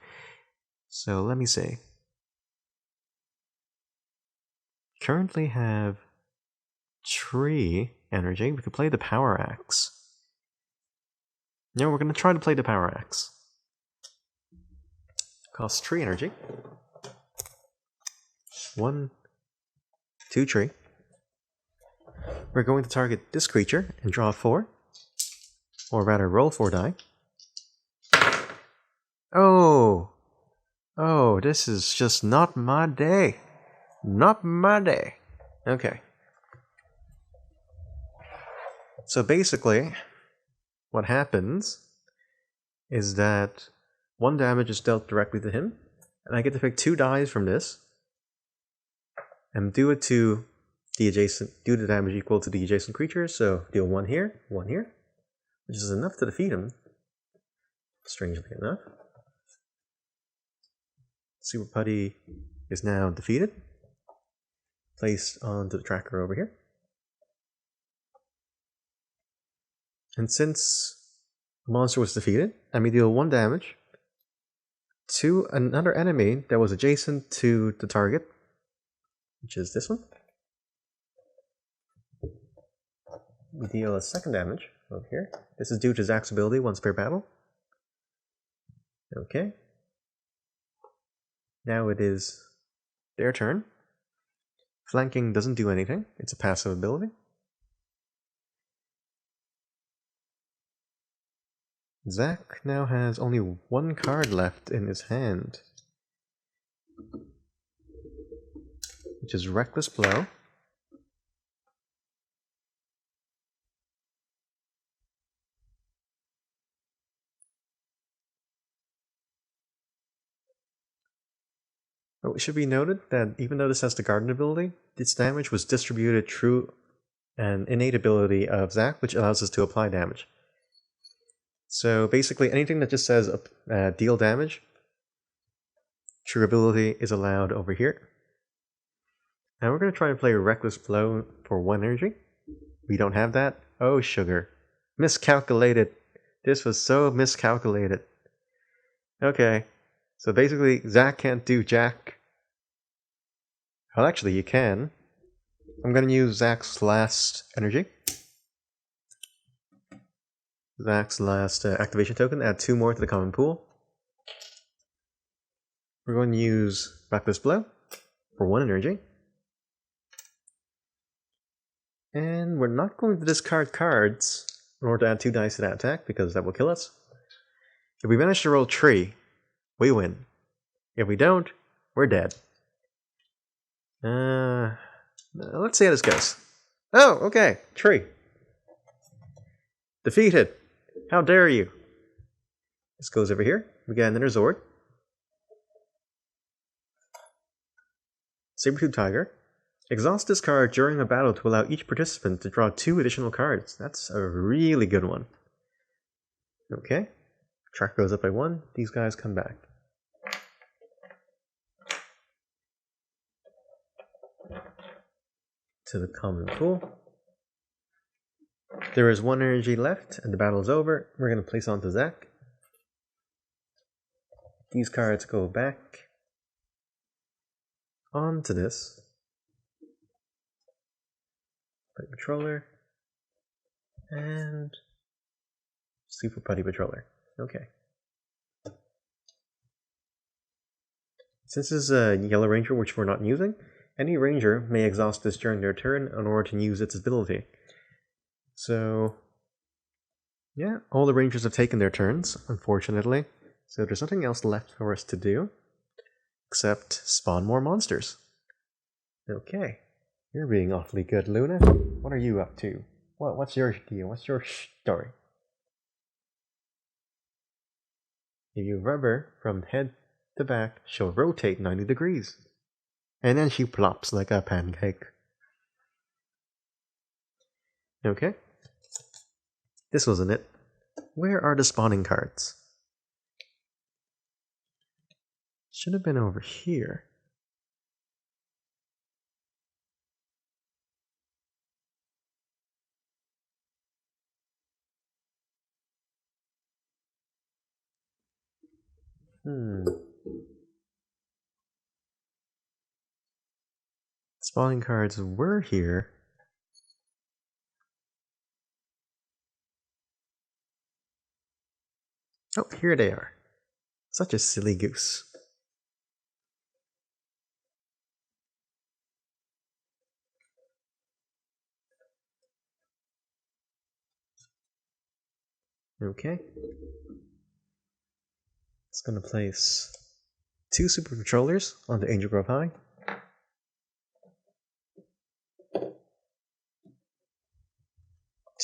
Speaker 1: So let me see. Currently have 3 energy. We could play the Power Axe. No, we're going to try to play the Power Axe. Costs 3 energy. 1, 2, 3. We're going to target this creature and draw 4. Or rather, roll 4 die. Oh! Oh, this is just not my day. Not my day. Okay. So basically, what happens is that 1 damage is dealt directly to him, and I get to pick 2 dice from this, and do it to the adjacent, do the damage equal to the adjacent creature, so deal 1 here, which is enough to defeat him, strangely enough. Super Putty is now defeated, placed onto the tracker over here. And since the monster was defeated, I may deal 1 damage to another enemy that was adjacent to the target, which is this one. We deal a 2nd damage over here. This is due to Zach's ability once per battle. Okay. Now it is their turn. Flanking doesn't do anything. It's a passive ability. Zach now has only 1 card left in his hand, which is Reckless Blow. Oh, it should be noted that even though this has the Garden ability, its damage was distributed through an innate ability of Zach, which allows us to apply damage. So basically, anything that just says deal damage, true ability is allowed over here. Now we're going to try to play a Reckless Blow for 1 energy. We don't have that. Oh, sugar. Miscalculated. This was so miscalculated. Okay. So basically, Zach can't do jack. Well, actually, you can. I'm going to use Zach's last energy. Zach's last activation token. Add 2 more to the common pool. We're going to use Reckless Blow for 1 energy. And we're not going to discard cards in order to add 2 dice to that attack, because that will kill us. If we manage to roll 3, we win. If we don't, we're dead. Let's see how this goes. Oh, okay. 3. Defeated. How dare you? This goes over here. We got another Zord. Saber-tooth Tiger. Exhaust this card during a battle to allow each participant to draw 2 additional cards. That's a really good one. Okay. Track goes up by 1. These guys come back. To the common pool. There is 1 energy left, and the battle is over. We're going to place onto Zach. These cards go back onto this. Patroller. And Super Putty Patroller. Okay. Since this is a Yellow Ranger, which we're not using, any Ranger may exhaust this during their turn in order to use its ability. So, yeah, all the Rangers have taken their turns, unfortunately. So there's nothing else left for us to do, except spawn more monsters. Okay, you're being awfully good, Luuna. What are you up to? What's your deal? What's your story? If you rub her from head to back, she'll rotate 90 degrees. And then she plops like a pancake. Okay. This wasn't it. Where are the spawning cards? Should have been over here. Spawning cards were here. Oh, here they are. Such a silly goose. Okay. It's gonna place 2 Super Patrollers on the Angel Grove High.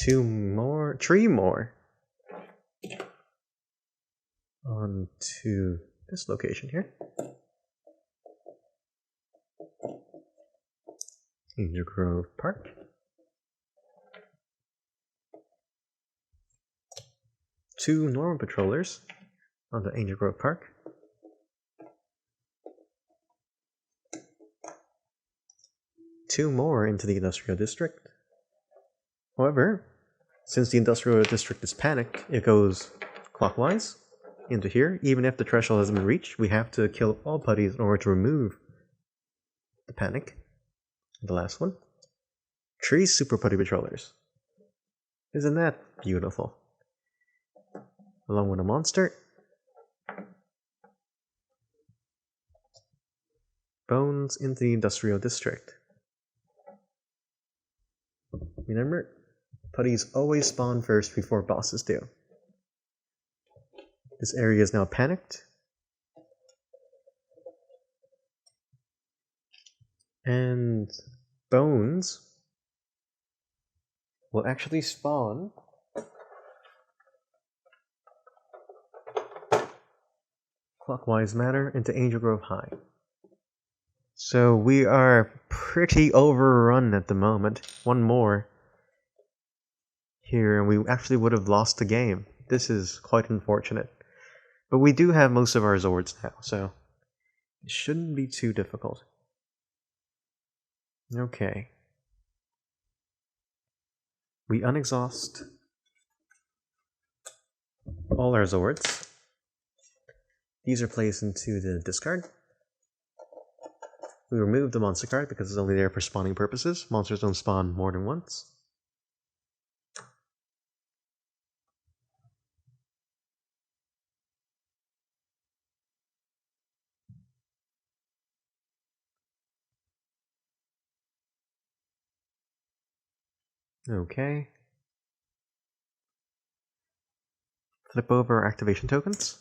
Speaker 1: 3 more onto this location here. Angel Grove Park. 2 normal patrollers on the Angel Grove Park. 2 more into the Industrial District. However, since the Industrial District is panicked, it goes clockwise into here. Even if the threshold hasn't been reached, we have to kill all putties in order to remove the panic. The last one. 3 Super Putty Patrollers. Isn't that beautiful? Along with a monster. Bones into the Industrial District. Remember, putties always spawn first before bosses do. This area is now panicked. And bones will actually spawn clockwise manner into Angel Grove High. So we are pretty overrun at the moment. One more here and we actually would have lost the game. This is quite unfortunate. But we do have most of our Zords now, so it shouldn't be too difficult. Okay. We unexhaust all our Zords. These are placed into the discard. We remove the monster card because it's only there for spawning purposes. Monsters don't spawn more than once. Okay. Flip over our activation tokens.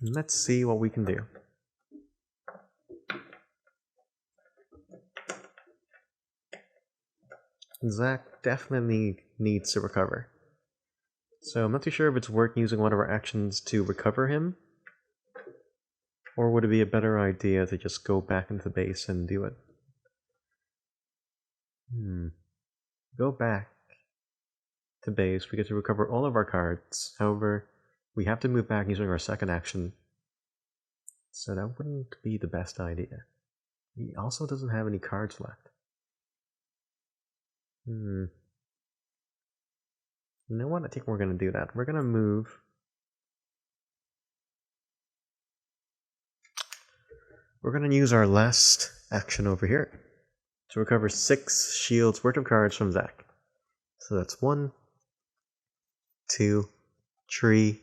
Speaker 1: Let's see what we can do. Zach definitely needs to recover. So I'm not too sure if it's worth using one of our actions to recover him. Or would it be a better idea to just go back into the base and do it? Go back to base. We get to recover all of our cards. However, we have to move back using our second action. So that wouldn't be the best idea. He also doesn't have any cards left. You know what? I think we're going to do that. We're going to move. We're going to use our last action over here to recover 6 shields worth of cards from Zach. So that's 1, 2, 3,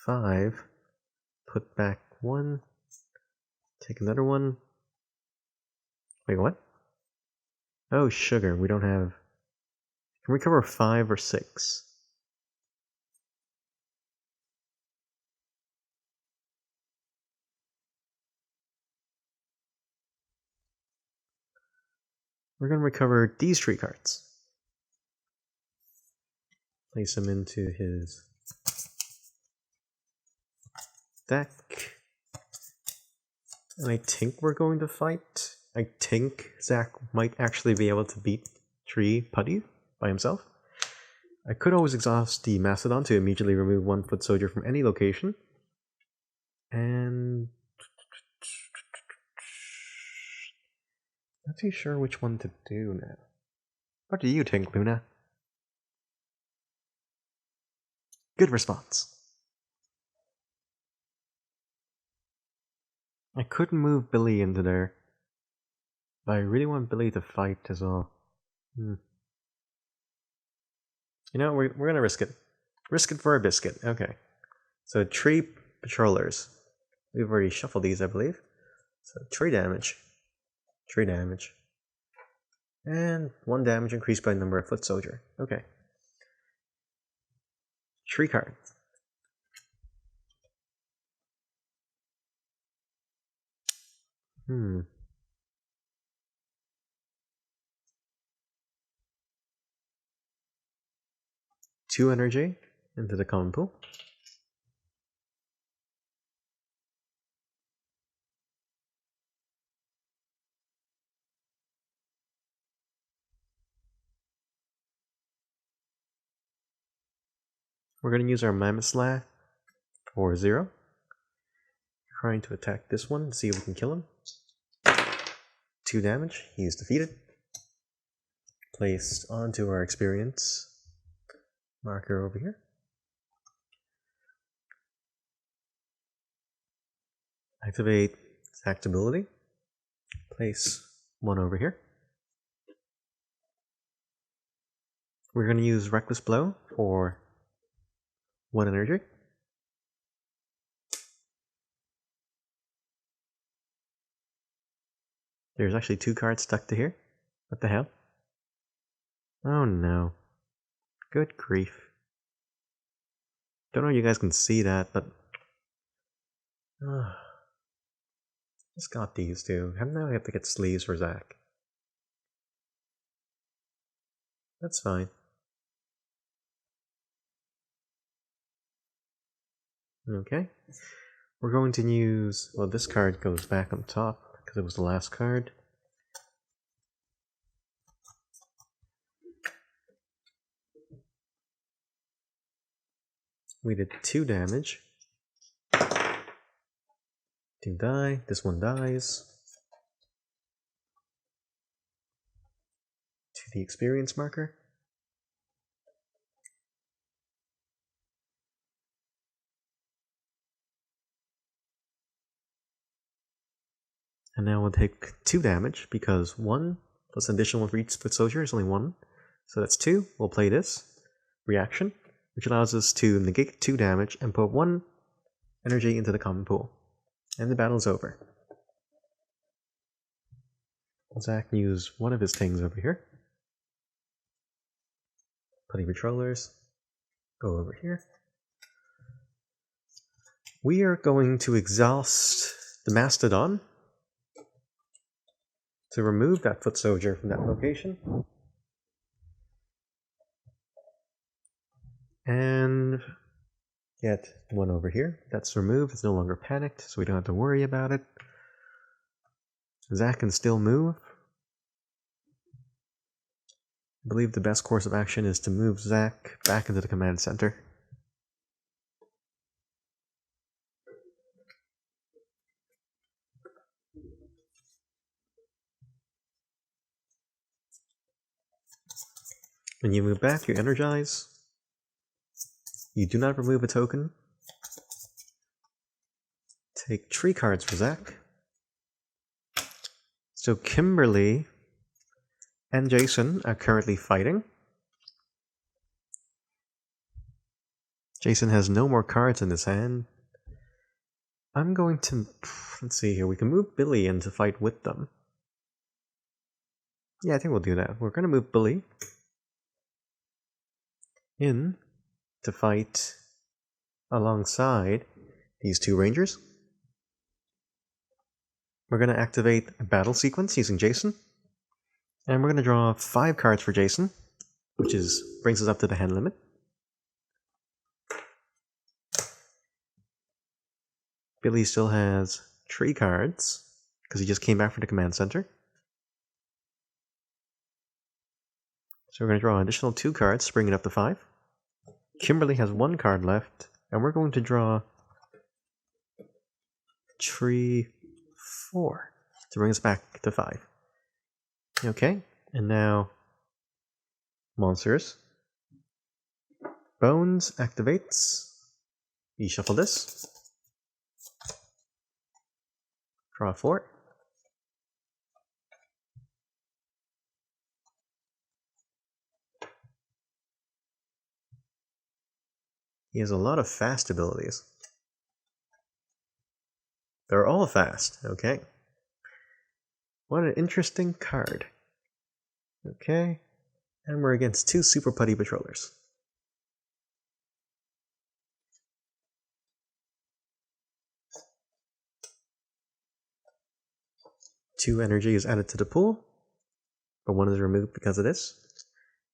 Speaker 1: 5. Put back 1. Take another one. Wait, what? Oh, sugar. We don't have... Can we cover 5 or 6? We're going to recover these 3 cards. Place them into his deck. And I think we're going to fight. I think Zach might actually be able to beat Tree Putty by himself. I could always exhaust the Mastodon to immediately remove 1 foot soldier from any location. And... not too sure which one to do now. What do you think, Luuna? Good response. I couldn't move Billy into there, but I really want Billy to fight as well. You know, we're gonna risk it. Risk it for a biscuit. Okay. So 3 patrollers. We've already shuffled these, I believe. So 3 damage. 3 damage. And 1 damage increased by number of foot soldier. Okay. 3 cards. Two energy into the common pool. We're going to use our Mammoth Slash for 0. Trying to attack this one, see if we can kill him. 2 damage, he is defeated. Placed onto our experience marker over here. Activate Zach's ability. Place 1 over here. We're going to use Reckless Blow for 1 energy. There's actually 2 cards stuck to here. What the hell? Oh no. Good grief. Don't know if you guys can see that, but... just got these two. Now I have to get sleeves for Zach. That's fine. Okay. We're going to use... well, this card goes back on top because it was the last card. We did 2 damage. 2 die. This one dies. To the experience marker. And now we'll take 2 damage because 1 plus an additional 1 for each foot soldier is only 1. So that's 2. We'll play this reaction, which allows us to negate 2 damage and put 1 energy into the common pool. And the battle's over. Zach can use one of his things over here. Putty patrollers. Go over here. We are going to exhaust the Mastodon to remove that foot soldier from that location. And get 1 over here. That's removed. It's no longer panicked, so we don't have to worry about it. Zach can still move. I believe the best course of action is to move Zach back into the command center. When you move back, you energize. You do not remove a token. Take 3 cards for Zach. So Kimberly and Jason are currently fighting. Jason has no more cards in his hand. I'm going to... Let's see here. We can move Billy in to fight with them. Yeah, I think we'll do that. We're going to move Billy in to fight alongside these two rangers. We're going to activate a battle sequence using Jason. And we're going to draw 5 cards for Jason, which brings us up to the hand limit. Billy still has 3 cards, because he just came back from the command center. So we're going to draw an additional 2 cards to bring it up to 5. Kimberly has 1 card left, and we're going to draw 3, 4 to bring us back to 5. Okay, and now monsters. Bones activates. You shuffle this. Draw 4. He has a lot of fast abilities. They're all fast, okay. What an interesting card. Okay, and we're against 2 Super Putty Patrollers. Two energy is added to the pool, but 1 is removed because of this.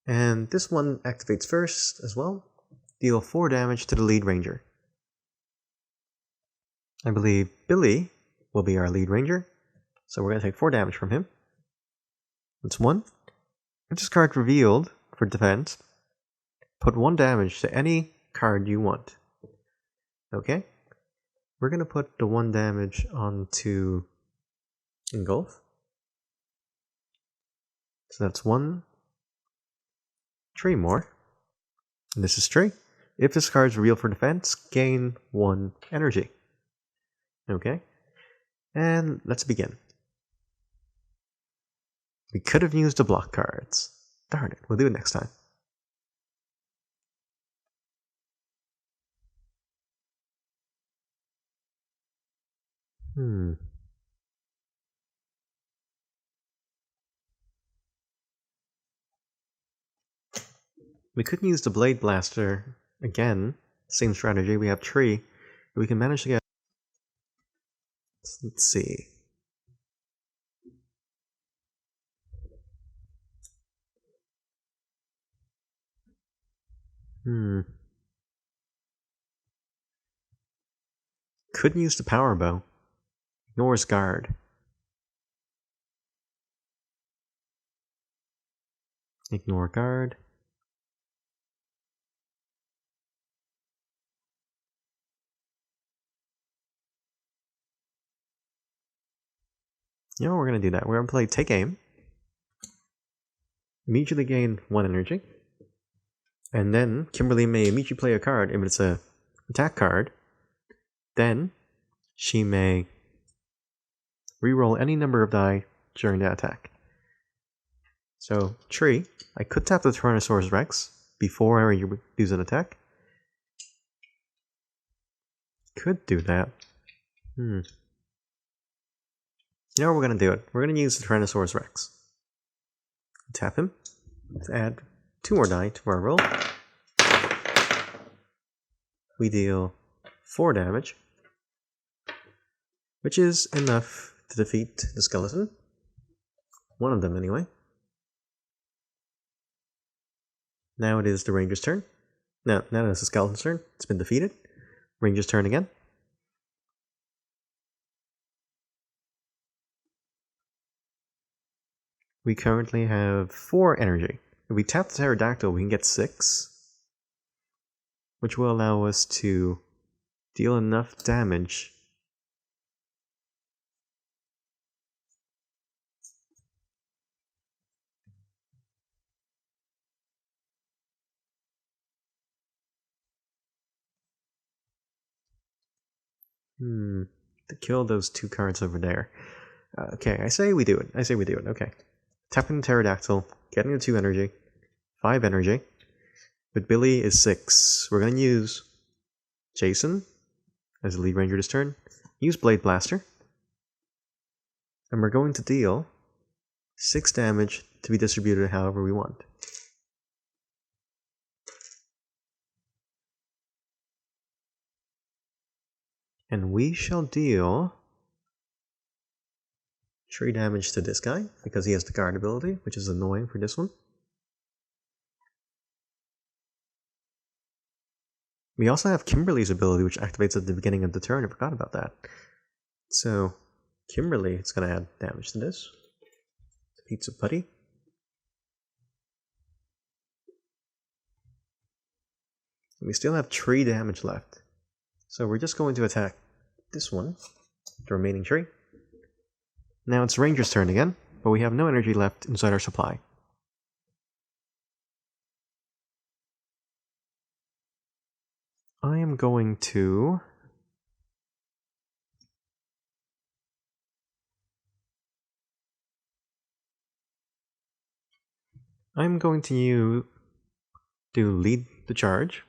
Speaker 1: And this one activates first as well. Deal 4 damage to the lead ranger. I believe Billy will be our lead ranger, so we're going to take 4 damage from him. That's 1. If this card revealed for defense, put 1 damage to any card you want. Okay? We're going to put the 1 damage onto Engulf. So that's 1. 3 more. And this is 3. If this card is revealed for defense, gain 1 energy. Okay? And let's begin. We could have used the block cards. Darn it, we'll do it next time. We could use the Blade Blaster again. Same strategy, we have 3. We can manage to get... Let's see. Could use the Power Bow. Ignores Guard. Ignore Guard. You know, we're going to do that. We're going to play Take Aim. Immediately gain 1 energy. And then Kimberly may immediately play a card if it's an attack card. Then she may reroll any number of die during that attack. So, Tree, I could tap the Tyrannosaurus Rex before I use an attack. Could do that. You know, we're going to do it. We're going to use the Tyrannosaurus Rex. Tap him. Let's add 2 more die to our roll. We deal 4 damage, which is enough to defeat the skeleton. 1 of them, anyway. Now it is the ranger's turn. No, now it's the skeleton's turn. It's been defeated. Ranger's turn again. We currently have 4 energy. If we tap the pterodactyl, we can get 6, which will allow us to deal enough damage to kill those 2 cards over there. Okay, I say we do it. Okay. Tapping the pterodactyl, getting the 2 energy, 5 energy. But Billy is 6. We're going to use Jason as the lead ranger this turn. Use Blade Blaster. And we're going to deal 6 damage to be distributed however we want. And we shall deal 3 damage to this guy, because he has the guard ability, which is annoying for this one. We also have Kimberly's ability, which activates at the beginning of the turn. I forgot about that. So, Kimberly is going to add damage to this. Pizza Putty. We still have 3 damage left. So we're just going to attack this one, the remaining 3. Now it's Ranger's turn again, but we have no energy left inside our supply. I am going to... do lead the charge.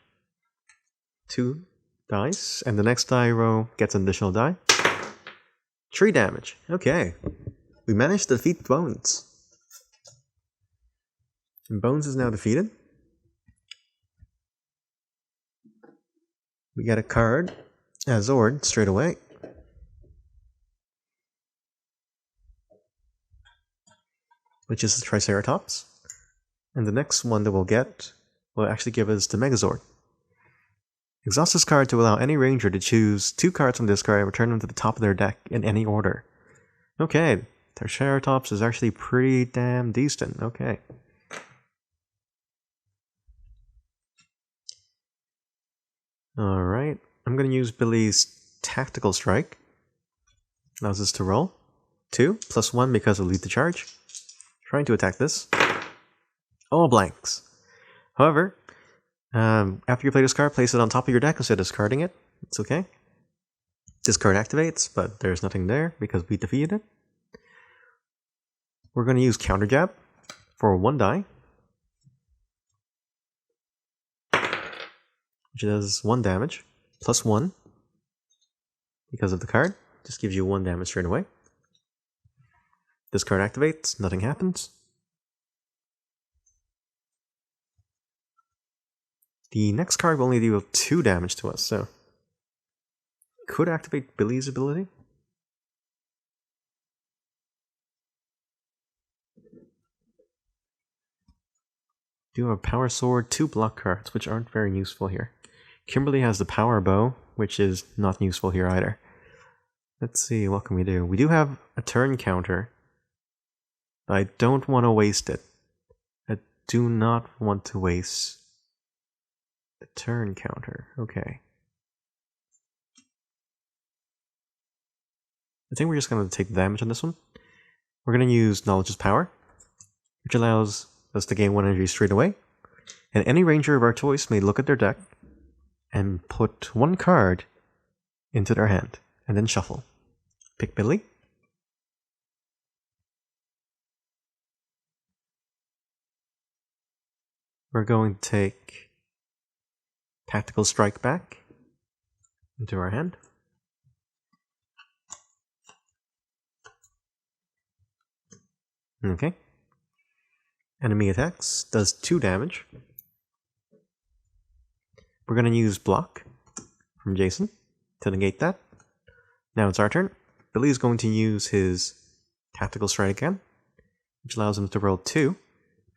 Speaker 1: 2 dice, and the next die row gets an additional die. 3 damage. Okay. We managed to defeat Bones. And Bones is now defeated. We get a card as Zord straight away. Which is the Triceratops. And the next one that we'll get will actually give us the Megazord. Exhaust this card to allow any ranger to choose 2 cards from this card and return them to the top of their deck in any order. Okay, Triceratops is actually pretty damn decent. Okay. Alright, I'm going to use Billy's Tactical Strike. Allows us to roll 2 plus 1 because of lead the charge. Trying to attack this. All blanks. However, after you play this card, place it on top of your deck instead of discarding it. It's okay. This card activates, but there's nothing there because we defeated it. We're going to use Counter Jab for 1 die, which does 1 damage, plus 1 because of the card. Just gives you 1 damage straight away. This card activates, nothing happens. The next card will only deal 2 damage to us, so could activate Billy's ability. Do have a Power Sword, 2 block cards, which aren't very useful here. Kimberly has the Power Bow, which is not useful here either. Let's see, what can we do? We do have a turn counter, but I don't want to waste it. I do not want to waste the turn counter. Okay. I think we're just going to take the damage on this one. We're going to use Knowledge's Power, which allows us to gain 1 energy straight away. And any ranger of our choice may look at their deck and put 1 card into their hand, and then shuffle. Pick Billy. We're going to take Tactical Strike back into our hand. Okay. Enemy attacks, does 2 damage. We're going to use Block from Jason to negate that. Now it's our turn. Billy is going to use his Tactical Strike again, which allows him to roll 2.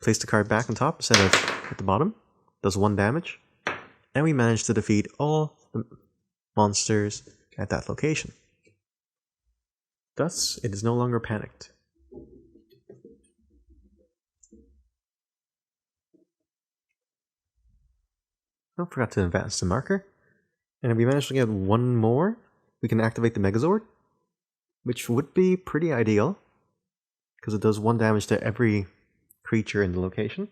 Speaker 1: Place the card back on top instead of at the bottom. Does 1 damage. And we manage to defeat all the monsters at that location. Thus, it is no longer panicked. I forgot to advance the marker. And if we manage to get 1 more, we can activate the Megazord, which would be pretty ideal, because it does 1 damage to every creature in the location.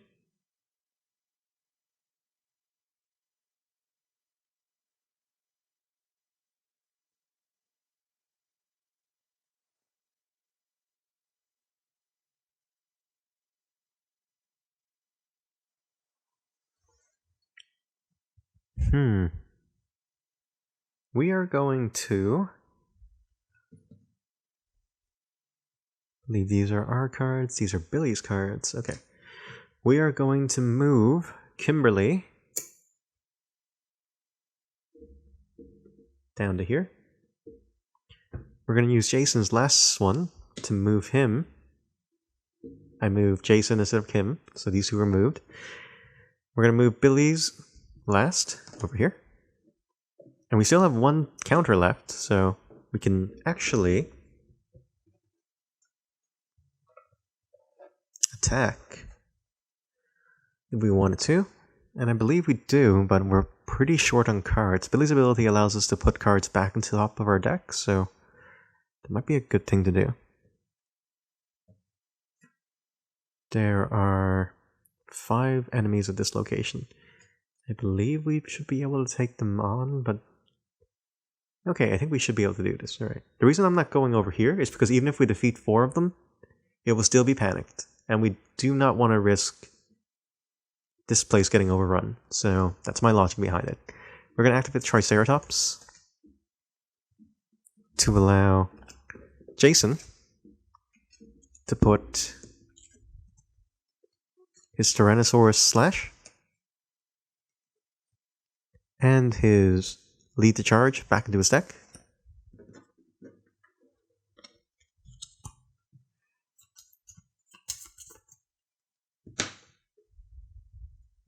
Speaker 1: We are going to... I believe these are our cards. These are Billy's cards. Okay. We are going to move Kimberly down to here. We're going to use Jason's last one to move him. I moved Jason instead of Kim, so these two were moved. We're going to move Billy's last over here. And we still have one counter left, so we can actually attack if we wanted to. And I believe we do, but we're pretty short on cards. Billy's ability allows us to put cards back into the top of our deck, so that might be a good thing to do. There are 5 enemies at this location. I believe we should be able to take them on, but... Okay, I think we should be able to do this. Alright. The reason I'm not going over here is because even if we defeat 4 of them, it will still be panicked. And we do not want to risk this place getting overrun. So that's my logic behind it. We're going to activate Triceratops to allow Jason to put his Tyrannosaurus Slash and his Lead the Charge back into his deck.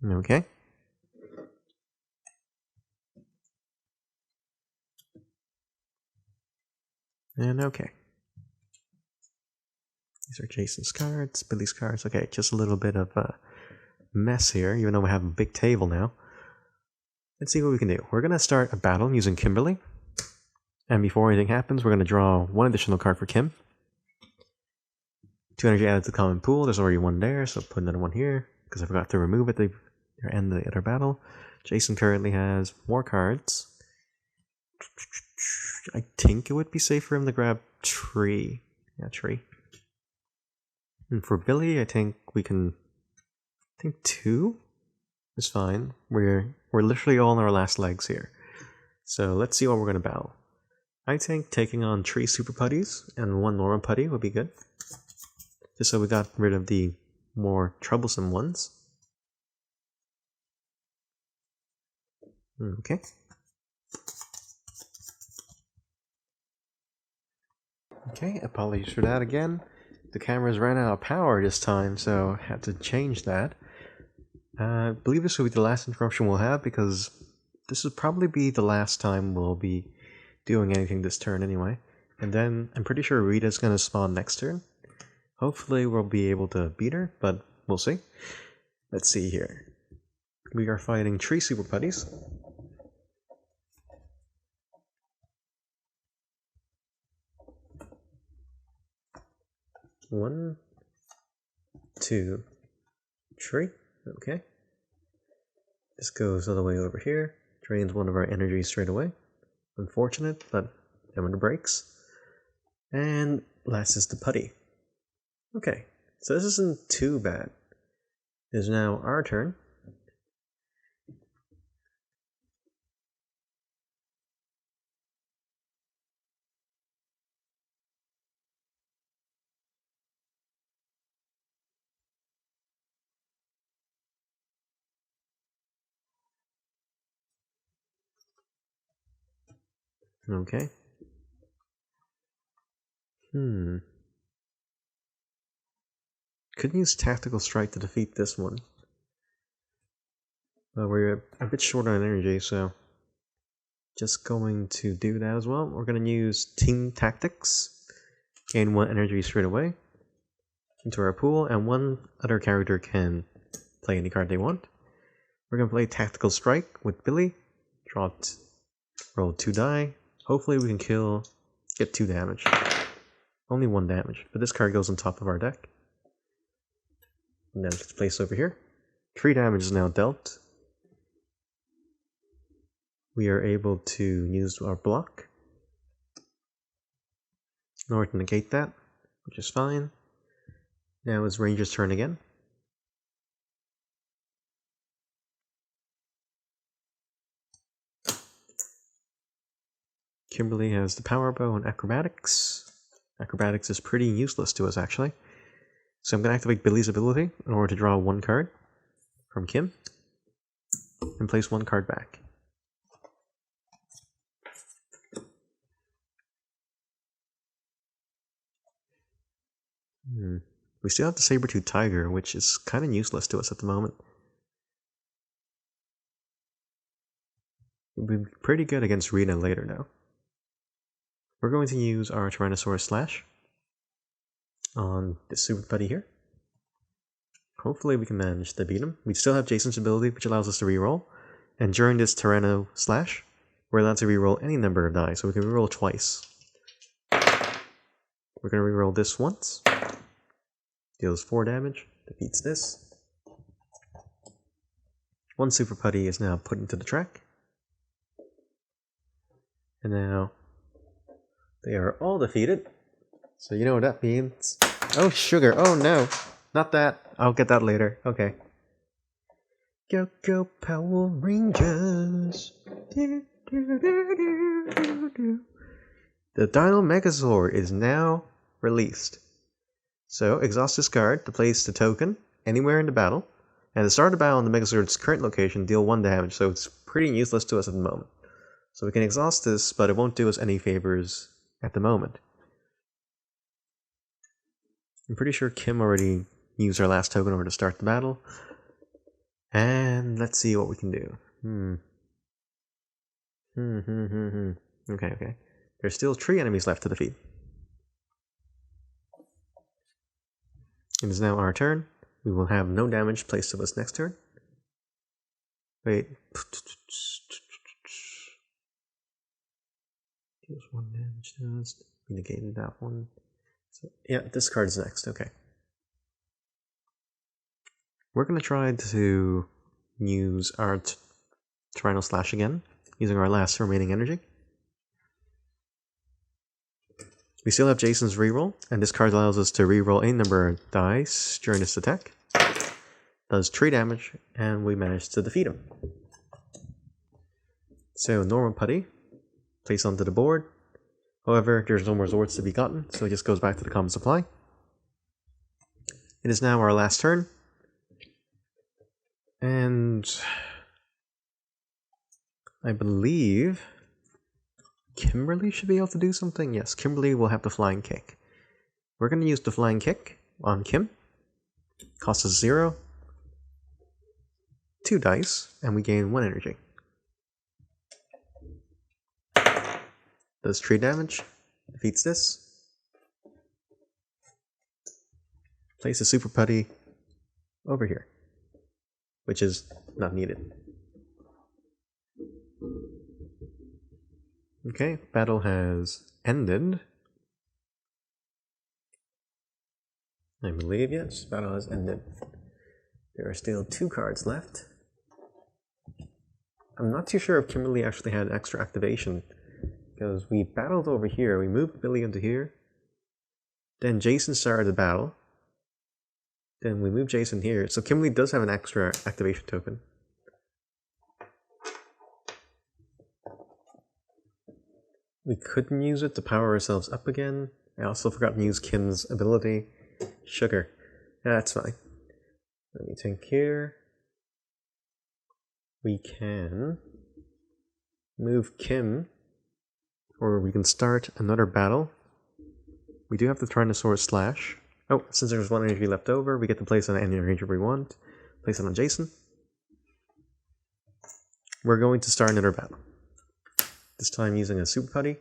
Speaker 1: Okay. And okay. These are Jason's cards, Billy's cards. Okay, just a little bit of a mess here, even though we have a big table now. Let's see what we can do. We're going to start a battle using Kimberly. And before anything happens, we're going to draw 1 additional card for Kim. 2 energy added to the common pool. There's already 1 there, so put another 1 here. Because I forgot to remove it at the end of the other battle. Jason currently has more cards. I think it would be safe for him to grab Tree. Yeah, Tree. And for Billy, I think we can... I think 2 is fine. We're literally all on our last legs here. So let's see what we're going to battle. I think taking on 3 Super Putties and 1 normal putty would be good. Just so we got rid of the more troublesome ones. Okay. Okay, apologies for that again. The cameras ran out of power this time, so I had to change that. I believe this will be the last interruption we'll have, because this will probably be the last time we'll be doing anything this turn anyway. And then I'm pretty sure Rita's going to spawn next turn. Hopefully we'll be able to beat her, but we'll see. Let's see here. We are fighting 3 Super Putties. One, 2, 3. Okay. This goes all the way over here. Drains 1 of our energy straight away. Unfortunate, but hammer the brakes. And last is the putty. Okay, so this isn't too bad. It is now our turn. Okay. Could use Tactical Strike to defeat this one. But we're a bit short on energy, so just going to do that as well. We're going to use Team Tactics. Gain 1 energy straight away into our pool, and 1 other character can play any card they want. We're going to play Tactical Strike with Billy. Roll 2 die. Hopefully we can get 2 damage. Only 1 damage, but this card goes on top of our deck. And then it's placed over here. 3 damage is now dealt. We are able to use our block in order to negate that, which is fine. Now it's Ranger's turn again. Kimberly has the power bow and acrobatics. Acrobatics is pretty useless to us, actually. So I'm going to activate Billy's ability in order to draw one card from Kim and place one card back. We still have the saber-tooth tiger, which is kind of useless to us at the moment. It'll be pretty good against Rita later, though. We're going to use our Tyrannosaurus Slash on this super buddy here. Hopefully we can manage to beat him. We still have Jason's ability, which allows us to reroll. And during this Tyranno Slash, we're allowed to reroll any number of die, so we can reroll twice. We're going to reroll this once. Deals 4 damage, defeats this. One super putty is now put into the track. And now they are all defeated. So you know what that means. Oh, sugar. Oh, no. Not that. I'll get that later. Okay. Go, go, Power Rangers. The Dino Megazord is now released. So, exhaust this card to place the token anywhere in the battle. And at the start of the battle on the Megazord's current location, deal 1 damage. So it's pretty useless to us at the moment. So we can exhaust this, but it won't do us any favors at the moment. I'm pretty sure Kim already used her last token in order to start the battle. And let's see what we can do. Okay. There's still 3 enemies left to defeat. It is now our turn. We will have no damage placed to us next turn. Wait. Deals 1 damage to us. We negated that one. So, yeah, this card's next. Okay. We're going to try to use our Tyranno Slash again, using our last remaining energy. We still have Jason's reroll, and this card allows us to reroll any number of dice during this attack. Does 3 damage, and we manage to defeat him. So, normal putty, place onto the board. However, there's no more Zords to be gotten, so it just goes back to the common supply. It is now our last turn. And I believe Kimberly should be able to do something. Yes, Kimberly will have the flying kick. We're going to use the flying kick on Kim. Costs us 0. 2 dice, and we gain 1 energy. Does 3 damage. Defeats this. Place a super putty over here, which is not needed. Okay, battle has ended. I believe, yes, battle has ended. There are still 2 cards left. I'm not too sure if Kimberly actually had extra activation, because we battled over here, we moved Billy into here, then Jason started the battle, then we moved Jason here, so Kimberly does have an extra activation token. We couldn't use it to power ourselves up again. I also forgot to use Kim's ability. Sugar. Yeah, that's fine. Let me think here. We can move Kim, or we can start another battle. We do have the Tyrannosaurus Slash. Oh, since there's 1 energy left over, we get to place it on any ranger we want. Place it on Jason. We're going to start another battle. This time using a super putty.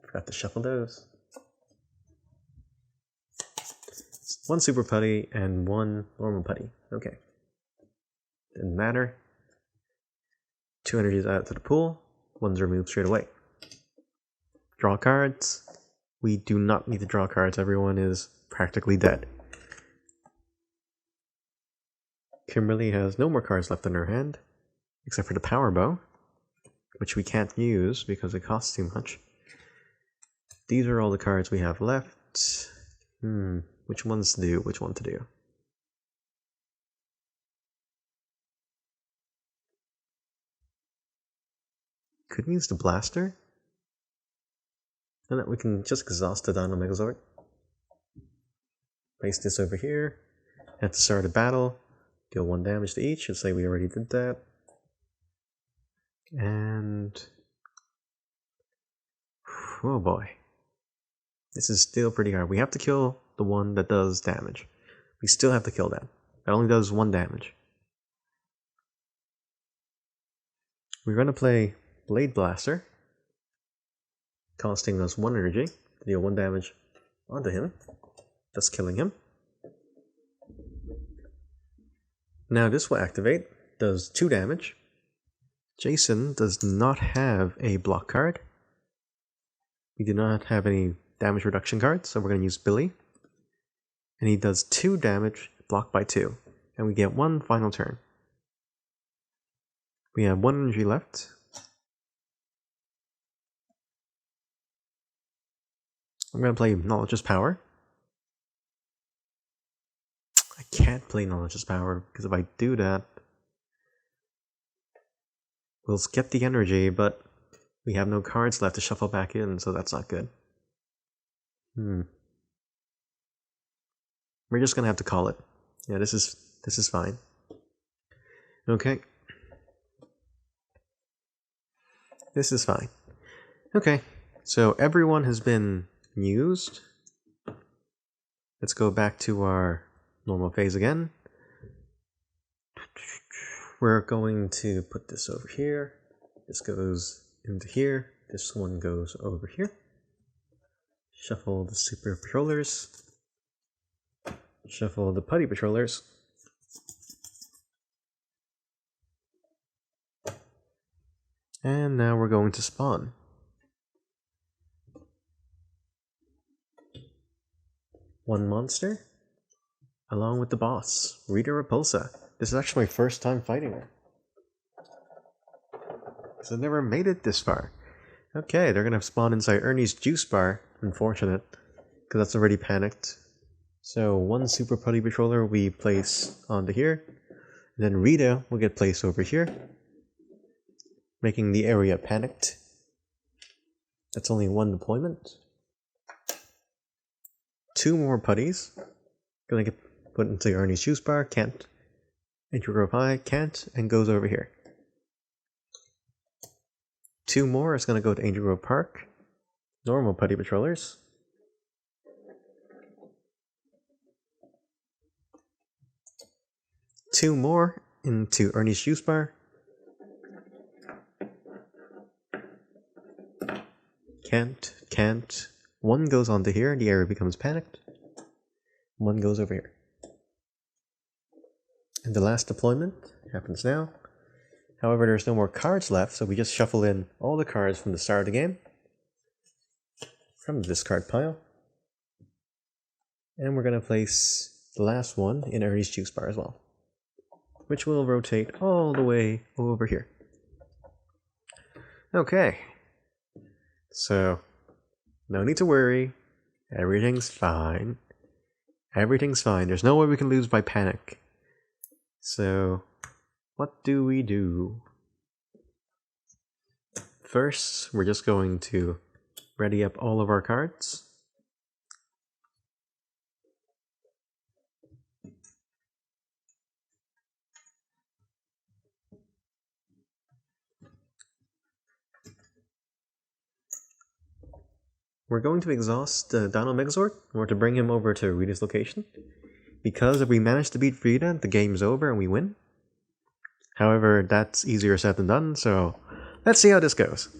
Speaker 1: Forgot to shuffle those. 1 super putty and 1 normal putty. Okay. Didn't matter. 2 energies out to the pool. 1's removed straight away. Draw cards. We do not need to draw cards. Everyone is practically dead. Kimberly has no more cards left in her hand, except for the power bow, which we can't use because it costs too much. These are all the cards we have left. Which ones to do? Which one to do? Couldn't use the blaster? And then we can just exhaust the Dino Megazord. Place this over here. At the start of battle, deal 1 damage to each. Let's say we already did that. And oh boy. This is still pretty hard. We have to kill the one that does damage. We still have to kill that. That only does 1 damage. We're going to play Blade Blaster, costing us 1 energy to deal 1 damage onto him, thus killing him. Now this will activate, does 2 damage. Jason does not have a block card. We do not have any damage reduction cards, so we're going to use Billy. And he does 2 damage, blocked by 2. And we get 1 final turn. We have 1 energy left. I'm going to play Knowledge's Power. I can't play Knowledge's Power, because if I do that, we'll get the energy, but we have no cards left to shuffle back in, so that's not good. We're just going to have to call it. Yeah, this is fine. Okay. This is fine. Okay, so everyone has been used. Let's go back to our normal phase again. We're going to put this over here. This goes into here. This one goes over here. Shuffle the Super Patrollers. Shuffle the Putty Patrollers. And now we're going to spawn. One monster, along with the boss, Rita Repulsa. This is actually my first time fighting her, because I've never made it this far. Okay, they're gonna spawn inside Ernie's juice bar. Unfortunate, because that's already panicked. So 1 Super Putty Patroller we place onto here. And then Rita will get placed over here, making the area panicked. That's only 1 deployment. 2 more putties. Gonna get put into Ernie's juice bar. Can't. Entry Grove High. Can't. And goes over here. 2 more is gonna go to Angel Grove Park. Normal Putty Patrollers. 2 more into Ernie's juice bar. Can't. 1 goes onto here, the area becomes panicked. 1 goes over here. And the last deployment happens now. However, there's no more cards left, so we just shuffle in all the cards from the start of the game, from the discard pile. And we're going to place the last one in Ernie's juice bar as well, which will rotate all the way over here. Okay. So, no need to worry. Everything's fine. Everything's fine. There's no way we can lose by panic. So, what do we do? First, we're just going to ready up all of our cards. We're going to exhaust Dino Megazord in order to bring him over to Rita's location. Because if we manage to beat Rita, the game's over and we win. However, that's easier said than done, so let's see how this goes.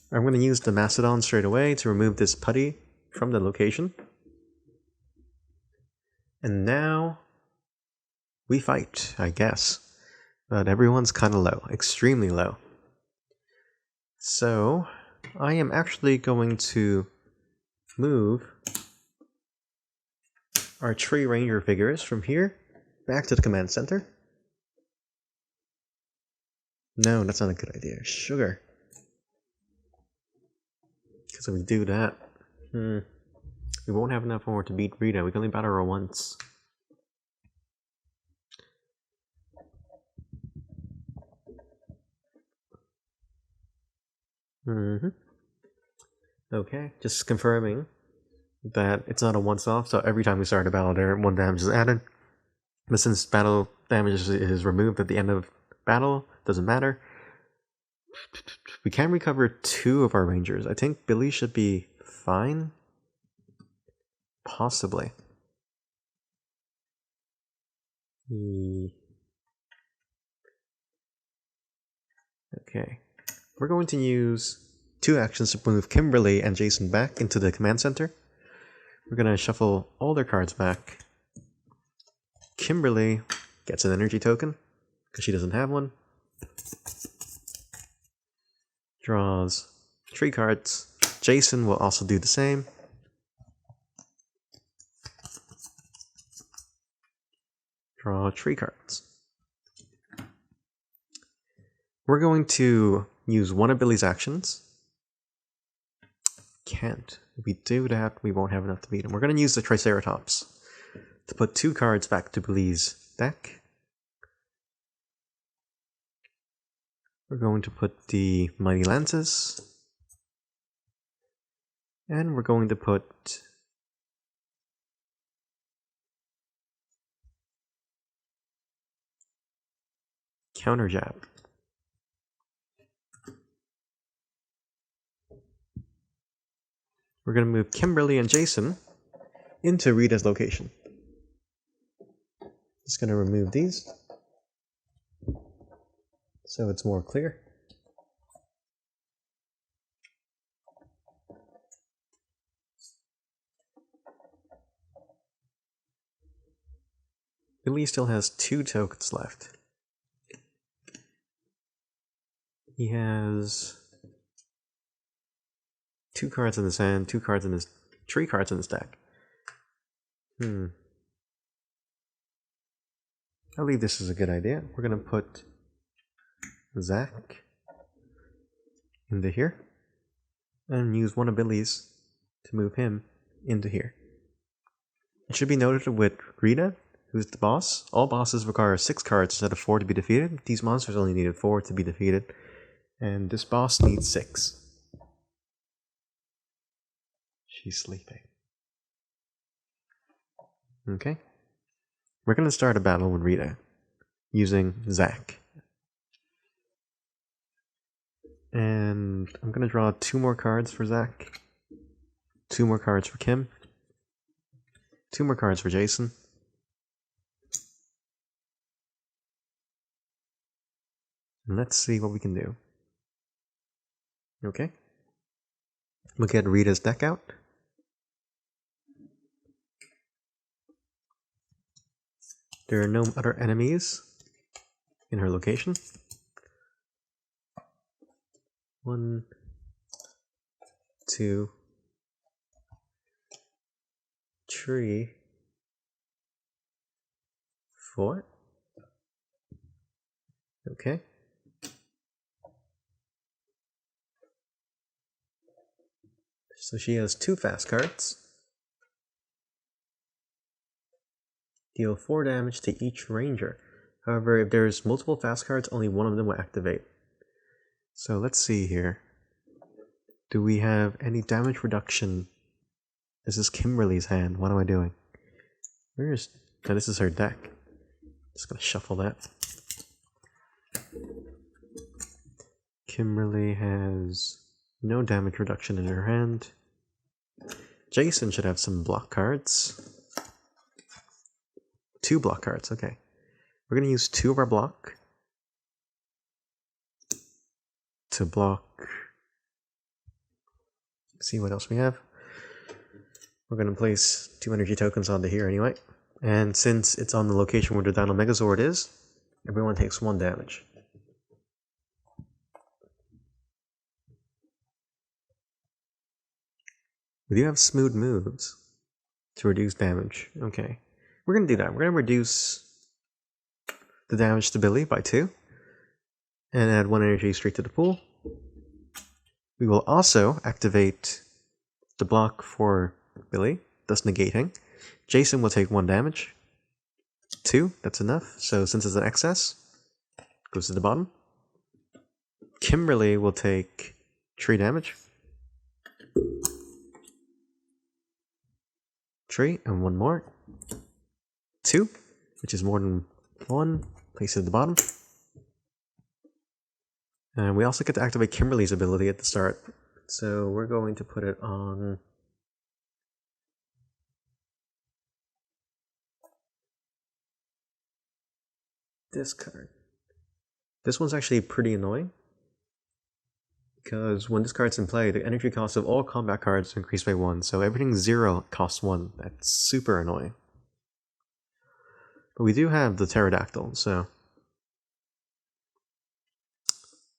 Speaker 1: I'm going to use the Mastodon straight away to remove this putty from the location. And now we fight, I guess. But everyone's kind of low, extremely low. So, I am actually going to move our Tree Ranger figures from here back to the command center. No, that's not a good idea. Sugar. Because if we do that, we won't have enough more to beat Rita. We can only battle her once. Okay, just confirming that it's not a once-off, so every time we start a battle there, 1 damage is added. But since battle damage is removed at the end of battle, doesn't matter. We can recover 2 of our rangers. I think Billy should be fine. Possibly. Okay. We're going to use 2 actions to move Kimberly and Jason back into the command center. We're going to shuffle all their cards back. Kimberly gets an energy token, because she doesn't have one. Draws 3 cards. Jason will also do the same. Draw 3 cards. We're going to use one of Billy's actions. Can't. If we do that, we won't have enough to beat him. We're going to use the Triceratops to put 2 cards back to Billy's deck. We're going to put the Mighty Lances. And we're going to put Counter Jab. We're going to move Kimberly and Jason into Rita's location. Just going to remove these so it's more clear. Billy still has 2 tokens left. He has 2 cards in his hand, 3 cards in his deck. I believe this is a good idea. We're gonna put Zach into here and use one of Billy's to move him into here. It should be noted with Rita, who's the boss. All bosses require 6 cards instead of 4 to be defeated. These monsters only needed 4 to be defeated, and this boss needs 6. She's sleeping. Okay. We're going to start a battle with Rita using Zach. And I'm going to draw 2 more cards for Zach, 2 more cards for Kim, 2 more cards for Jason. And let's see what we can do. Okay. We'll get Rita's deck out. There are no other enemies in her location. 1, 2, 3, 4. Okay. So she has 2 fast cards. Deal 4 damage to each ranger. However, if there's multiple fast cards, only one of them will activate. So let's see here. Do we have any damage reduction? This is Kimberly's hand. What am I doing? Oh, this is her deck. Just gonna shuffle that. Kimberly has no damage reduction in her hand. Jason should have some block cards. 2 block cards, okay. We're going to use 2 of our block to block. Let's see what else we have. We're going to place 2 energy tokens onto here anyway. And since it's on the location where the Dino Megazord is, everyone takes 1 damage. We do have smooth moves to reduce damage. Okay. We're going to do that. We're going to reduce the damage to Billy by 2 and add 1 energy straight to the pool. We will also activate the block for Billy, thus negating. Jason will take 1 damage. 2, that's enough. So since it's an excess, it goes to the bottom. Kimberly will take 3 damage. 3, and 1 more. 2, which is more than 1. Place it at the bottom. And we also get to activate Kimberly's ability at the start. So we're going to put it on... this card. This one's actually pretty annoying, because when this card's in play, the energy cost of all combat cards is increased by 1, so everything 0 costs 1. That's super annoying. But we do have the pterodactyl, so...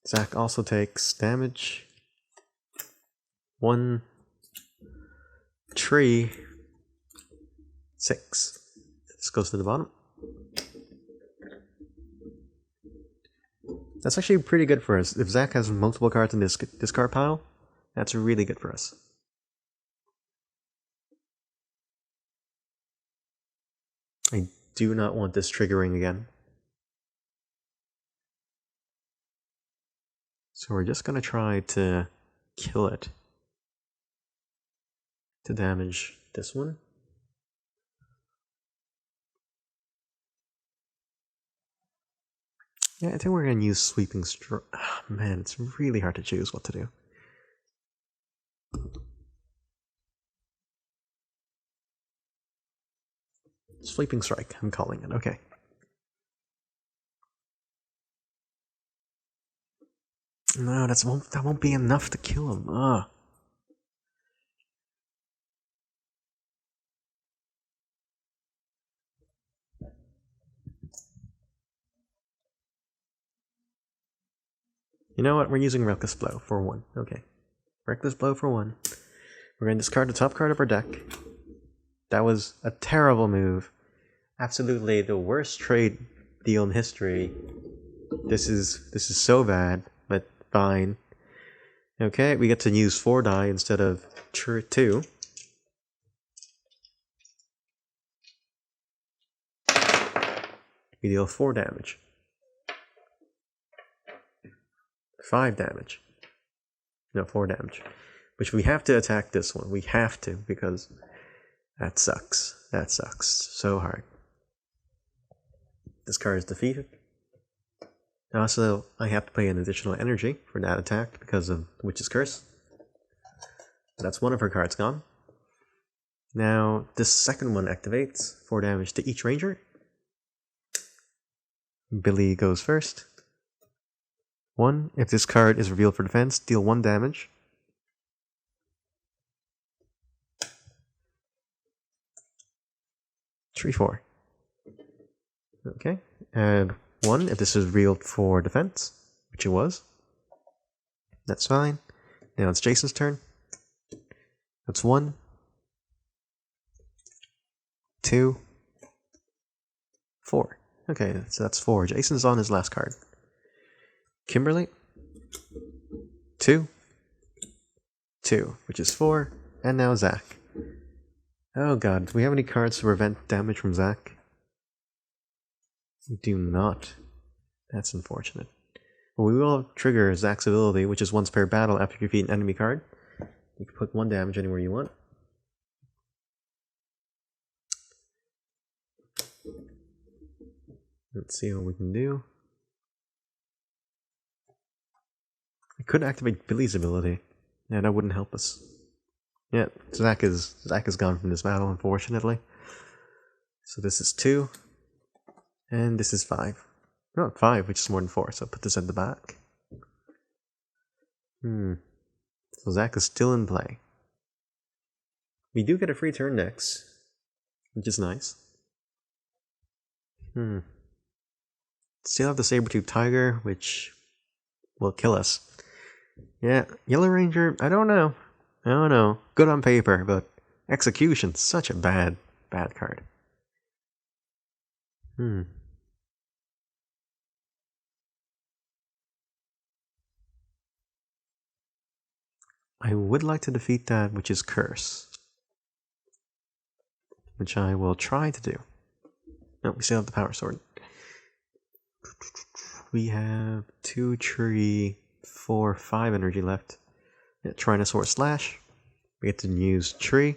Speaker 1: Zach also takes damage. 1, 3, 6. This goes to the bottom. That's actually pretty good for us. If Zach has multiple cards in this discard pile, that's really good for us. I do not want this triggering again. So we're just going to try to kill it to damage this one. Yeah, I think we're going to use Sweeping Strike. Oh, man, it's really hard to choose what to do. Sweeping Strike, I'm calling it. Okay. No, that won't be enough to kill him. Ugh. You know what? We're using Reckless Blow for 1. Okay. Reckless Blow for 1. We're going to discard the top card of our deck. That was a terrible move. Absolutely the worst trade deal in history. This is so bad, but fine. Okay, we get to use 4 die instead of 2. We deal 4 damage. 5 damage. No, 4 damage. Which we have to attack this one. We have to, because that sucks. That sucks so hard. This card is defeated. Also, I have to pay an additional energy for that attack because of Witch's Curse. That's one of her cards gone. Now, this second one activates. 4 damage to each ranger. Billy goes first. 1. If this card is revealed for defense, deal 1 damage. Three, 4. Okay. And 1 if this is revealed for defense, which it was. That's fine. Now it's Jason's turn. That's 1. 2. 4. Okay, so that's 4. Jason's on his last card. Kimberly. 2. 2, which is 4. And now Zach. Oh god, do we have any cards to prevent damage from Zach? We do not. That's unfortunate. Well, we will trigger Zach's ability, which is once per battle after you defeat an enemy card. You can put 1 damage anywhere you want. Let's see what we can do. I could activate Billy's ability. Yeah, that wouldn't help us. Yeah, Zach is gone from this battle, unfortunately. So this is 2. And this is 5. No, 5, which is more than 4, so put this at the back. So Zach is still in play. We do get a free turn next, which is nice. Still have the Saber-Tooth Tiger, which will kill us. Yeah, Yellow Ranger, I don't know. Good on paper, but execution, such a bad card. I would like to defeat that, which is Curse. Which I will try to do. No, we still have the Power Sword. We have 2, 3, 4, 5 energy left. Yeah, Tyrannosaurus Slash. We get to use Tree.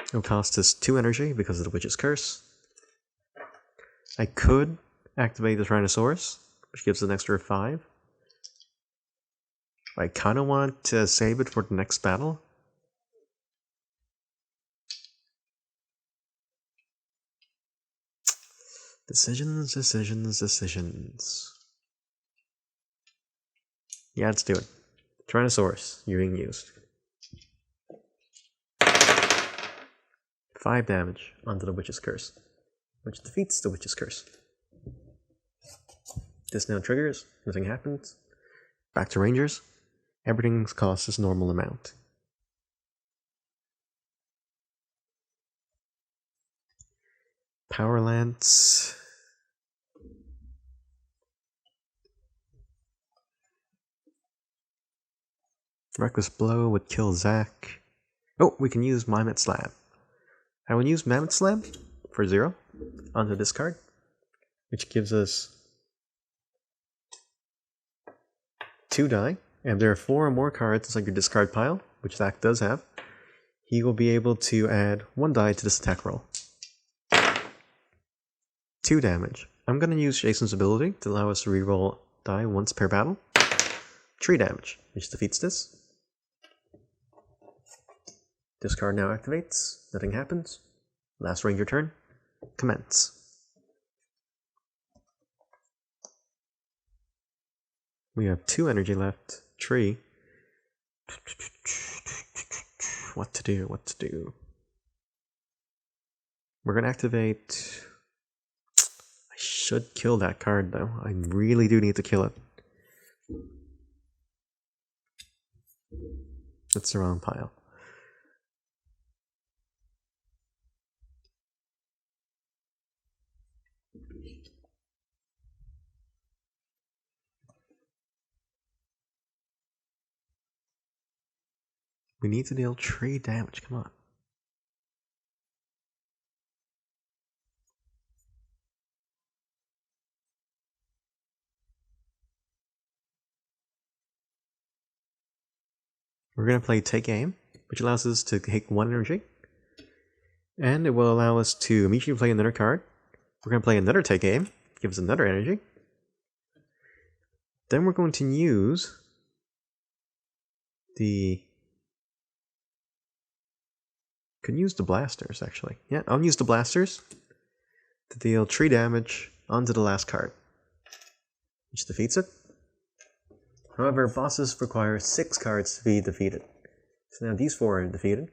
Speaker 1: It'll cost us 2 energy because of the Witch's Curse. I could activate the Tyrannosaurus, which gives an extra 5. I kind of want to save it for the next battle. Decisions. Yeah, let's do it. Tyrannosaurus, you're being used. 5 damage onto the Witch's Curse, which defeats the Witch's Curse. This now triggers, nothing happens. Back to Rangers. Everything's cost its normal amount. Power Lance. Reckless Blow would kill Zack. Oh, we can use Mammoth Slab. I will use Mammoth Slab for 0 onto this card, which gives us 2 die. And if there are 4 or more cards inside your discard pile, which Zack does have, he will be able to add 1 die to this attack roll. 2 damage. I'm going to use Jason's ability to allow us to reroll die once per battle. 3 damage, which defeats this. This card now activates. Nothing happens. Last Ranger turn. Commence. We have 2 energy left. Tree. What to do? We're going to activate... I should kill that card, though. I really do need to kill it. That's the wrong pile. We need to deal 3 damage, come on. We're going to play Take Aim, which allows us to take 1 energy. And it will allow us to immediately play another card. We're going to play another Take Aim, give us another energy. Then we're going to use the... Could use the blasters, actually. Yeah, I'll use the blasters to deal 3 damage onto the last card, which defeats it. However, bosses require 6 cards to be defeated. So now these 4 are defeated.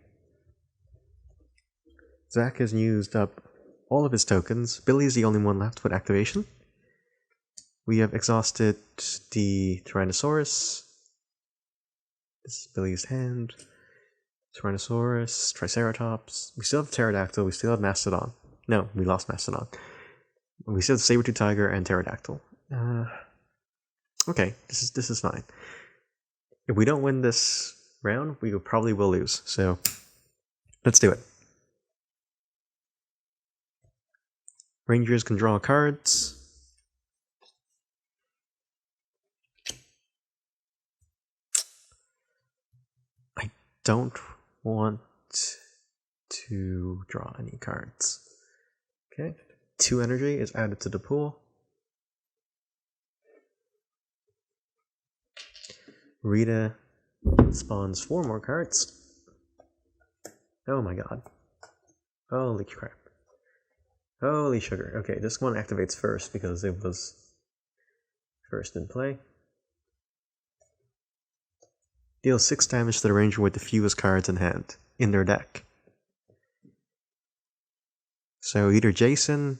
Speaker 1: Zack has used up all of his tokens. Billy is the only one left with activation. We have exhausted the Tyrannosaurus. This is Billy's hand. Tyrannosaurus, Triceratops. We still have Pterodactyl, we still have Mastodon. No, we lost Mastodon. We still have Saber-tooth Tiger and Pterodactyl. Okay, this is fine. If we don't win this round, we probably will lose. So, let's do it. Rangers can draw cards. I don't want to draw any cards. Okay, 2 energy is added to the pool. Rita spawns 4 more cards. Oh my god. Holy crap. Holy sugar. Okay, this one activates first because it was first in play. Deal 6 damage to the ranger with the fewest cards in hand in their deck. So either Jason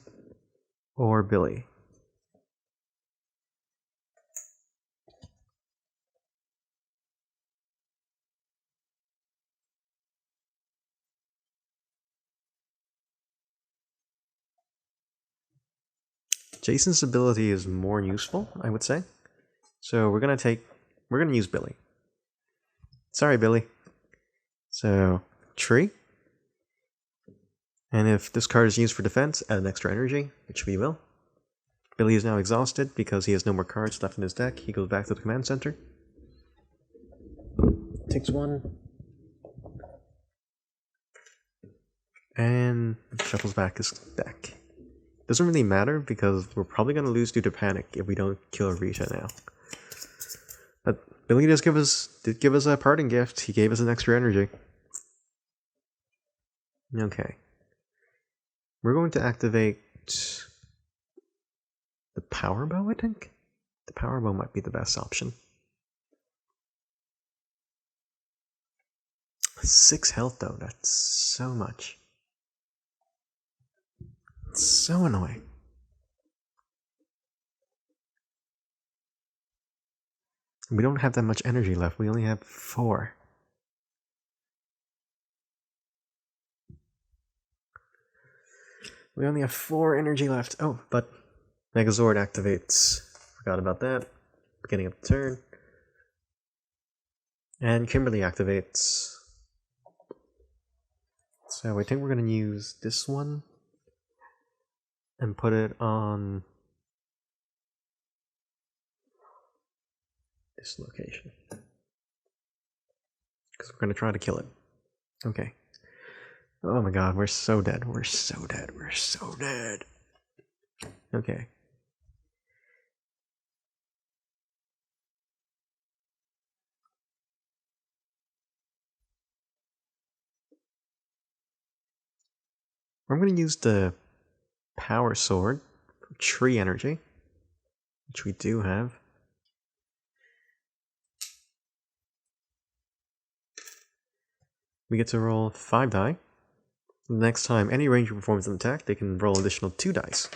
Speaker 1: or Billy. Jason's ability is more useful, I would say. So we're gonna use Billy. Sorry, Billy. So, Tree. And if this card is used for defense, add an extra energy, which we will. Billy is now exhausted because he has no more cards left in his deck. He goes back to the command center. takes one. And shuffles back his deck. Doesn't really matter because we're probably going to lose due to panic if we don't kill Rita now. But Billy did give us a parting gift. He gave us an extra energy. Okay. We're going to activate the power bow, I think? The power bow might be the best option. 6 health though, that's so much. It's so annoying. We don't have that much energy left, we only have 4. We only have 4 energy left. Oh, but Megazord activates. Forgot about that. Beginning of the turn. And Kimberly activates. So I think we're going to use this one and put it on this location. Because we're going to try to kill it. Okay. Oh my god, we're so dead. We're so dead. We're so dead. Okay. I'm going to use the power sword for tree energy, which we do have. We get to roll 5 die. The next time any ranger performs an attack, they can roll additional 2 dice.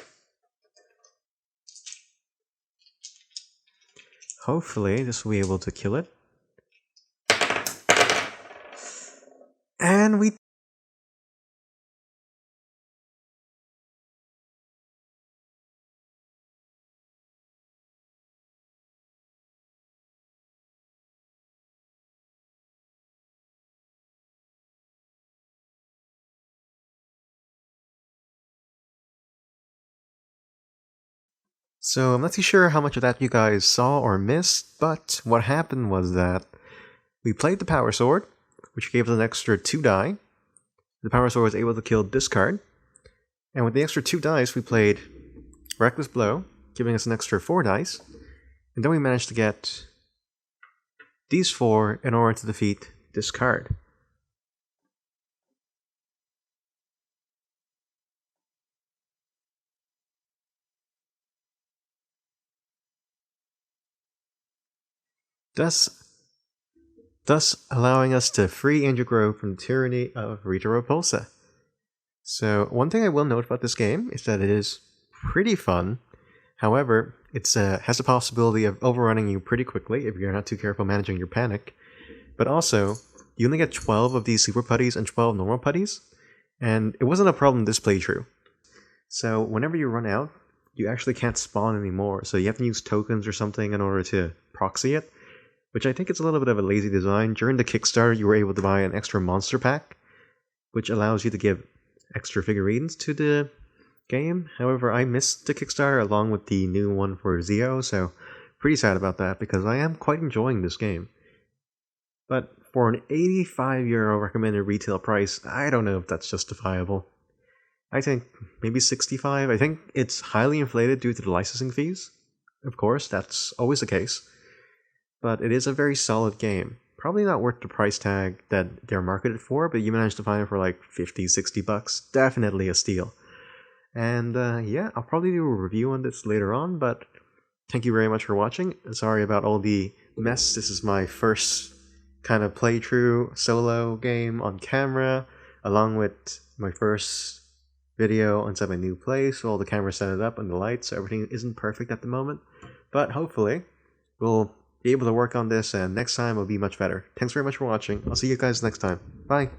Speaker 1: Hopefully, this will be able to kill it. And we... So I'm not too sure how much of that you guys saw or missed, but what happened was that we played the power sword, which gave us an extra 2 die. The power sword was able to kill this card. And with the extra 2 dice, we played Reckless Blow, giving us an extra 4 dice. And then we managed to get these 4 in order to defeat this card. Thus allowing us to free Angel Grove from the tyranny of Rita Repulsa. So one thing I will note about this game is that it is pretty fun. However, it has the possibility of overrunning you pretty quickly if you're not too careful managing your panic. But also, you only get 12 of these super putties and 12 normal putties, and it wasn't a problem this playthrough. So whenever you run out, you actually can't spawn anymore, so you have to use tokens or something in order to proxy it, which I think is a little bit of a lazy design. During the Kickstarter, you were able to buy an extra monster pack, which allows you to give extra figurines to the game. However, I missed the Kickstarter along with the new one for Zeo, so pretty sad about that because I am quite enjoying this game. But for an €85 recommended retail price, I don't know if that's justifiable. I think maybe 65. I think it's highly inflated due to the licensing fees. Of course, that's always the case. But it is a very solid game. Probably not worth the price tag that they're marketed for, but you managed to find it for like 50, 60 bucks. Definitely a steal. And yeah, I'll probably do a review on this later on, but thank you very much for watching. Sorry about all the mess. This is my first kind of playthrough solo game on camera, along with my first video inside my new place. All the cameras set it up and the lights, so everything isn't perfect at the moment. But hopefully, we'll be able to work on this, and next time will be much better. Thanks very much for watching. I'll see you guys next time. Bye!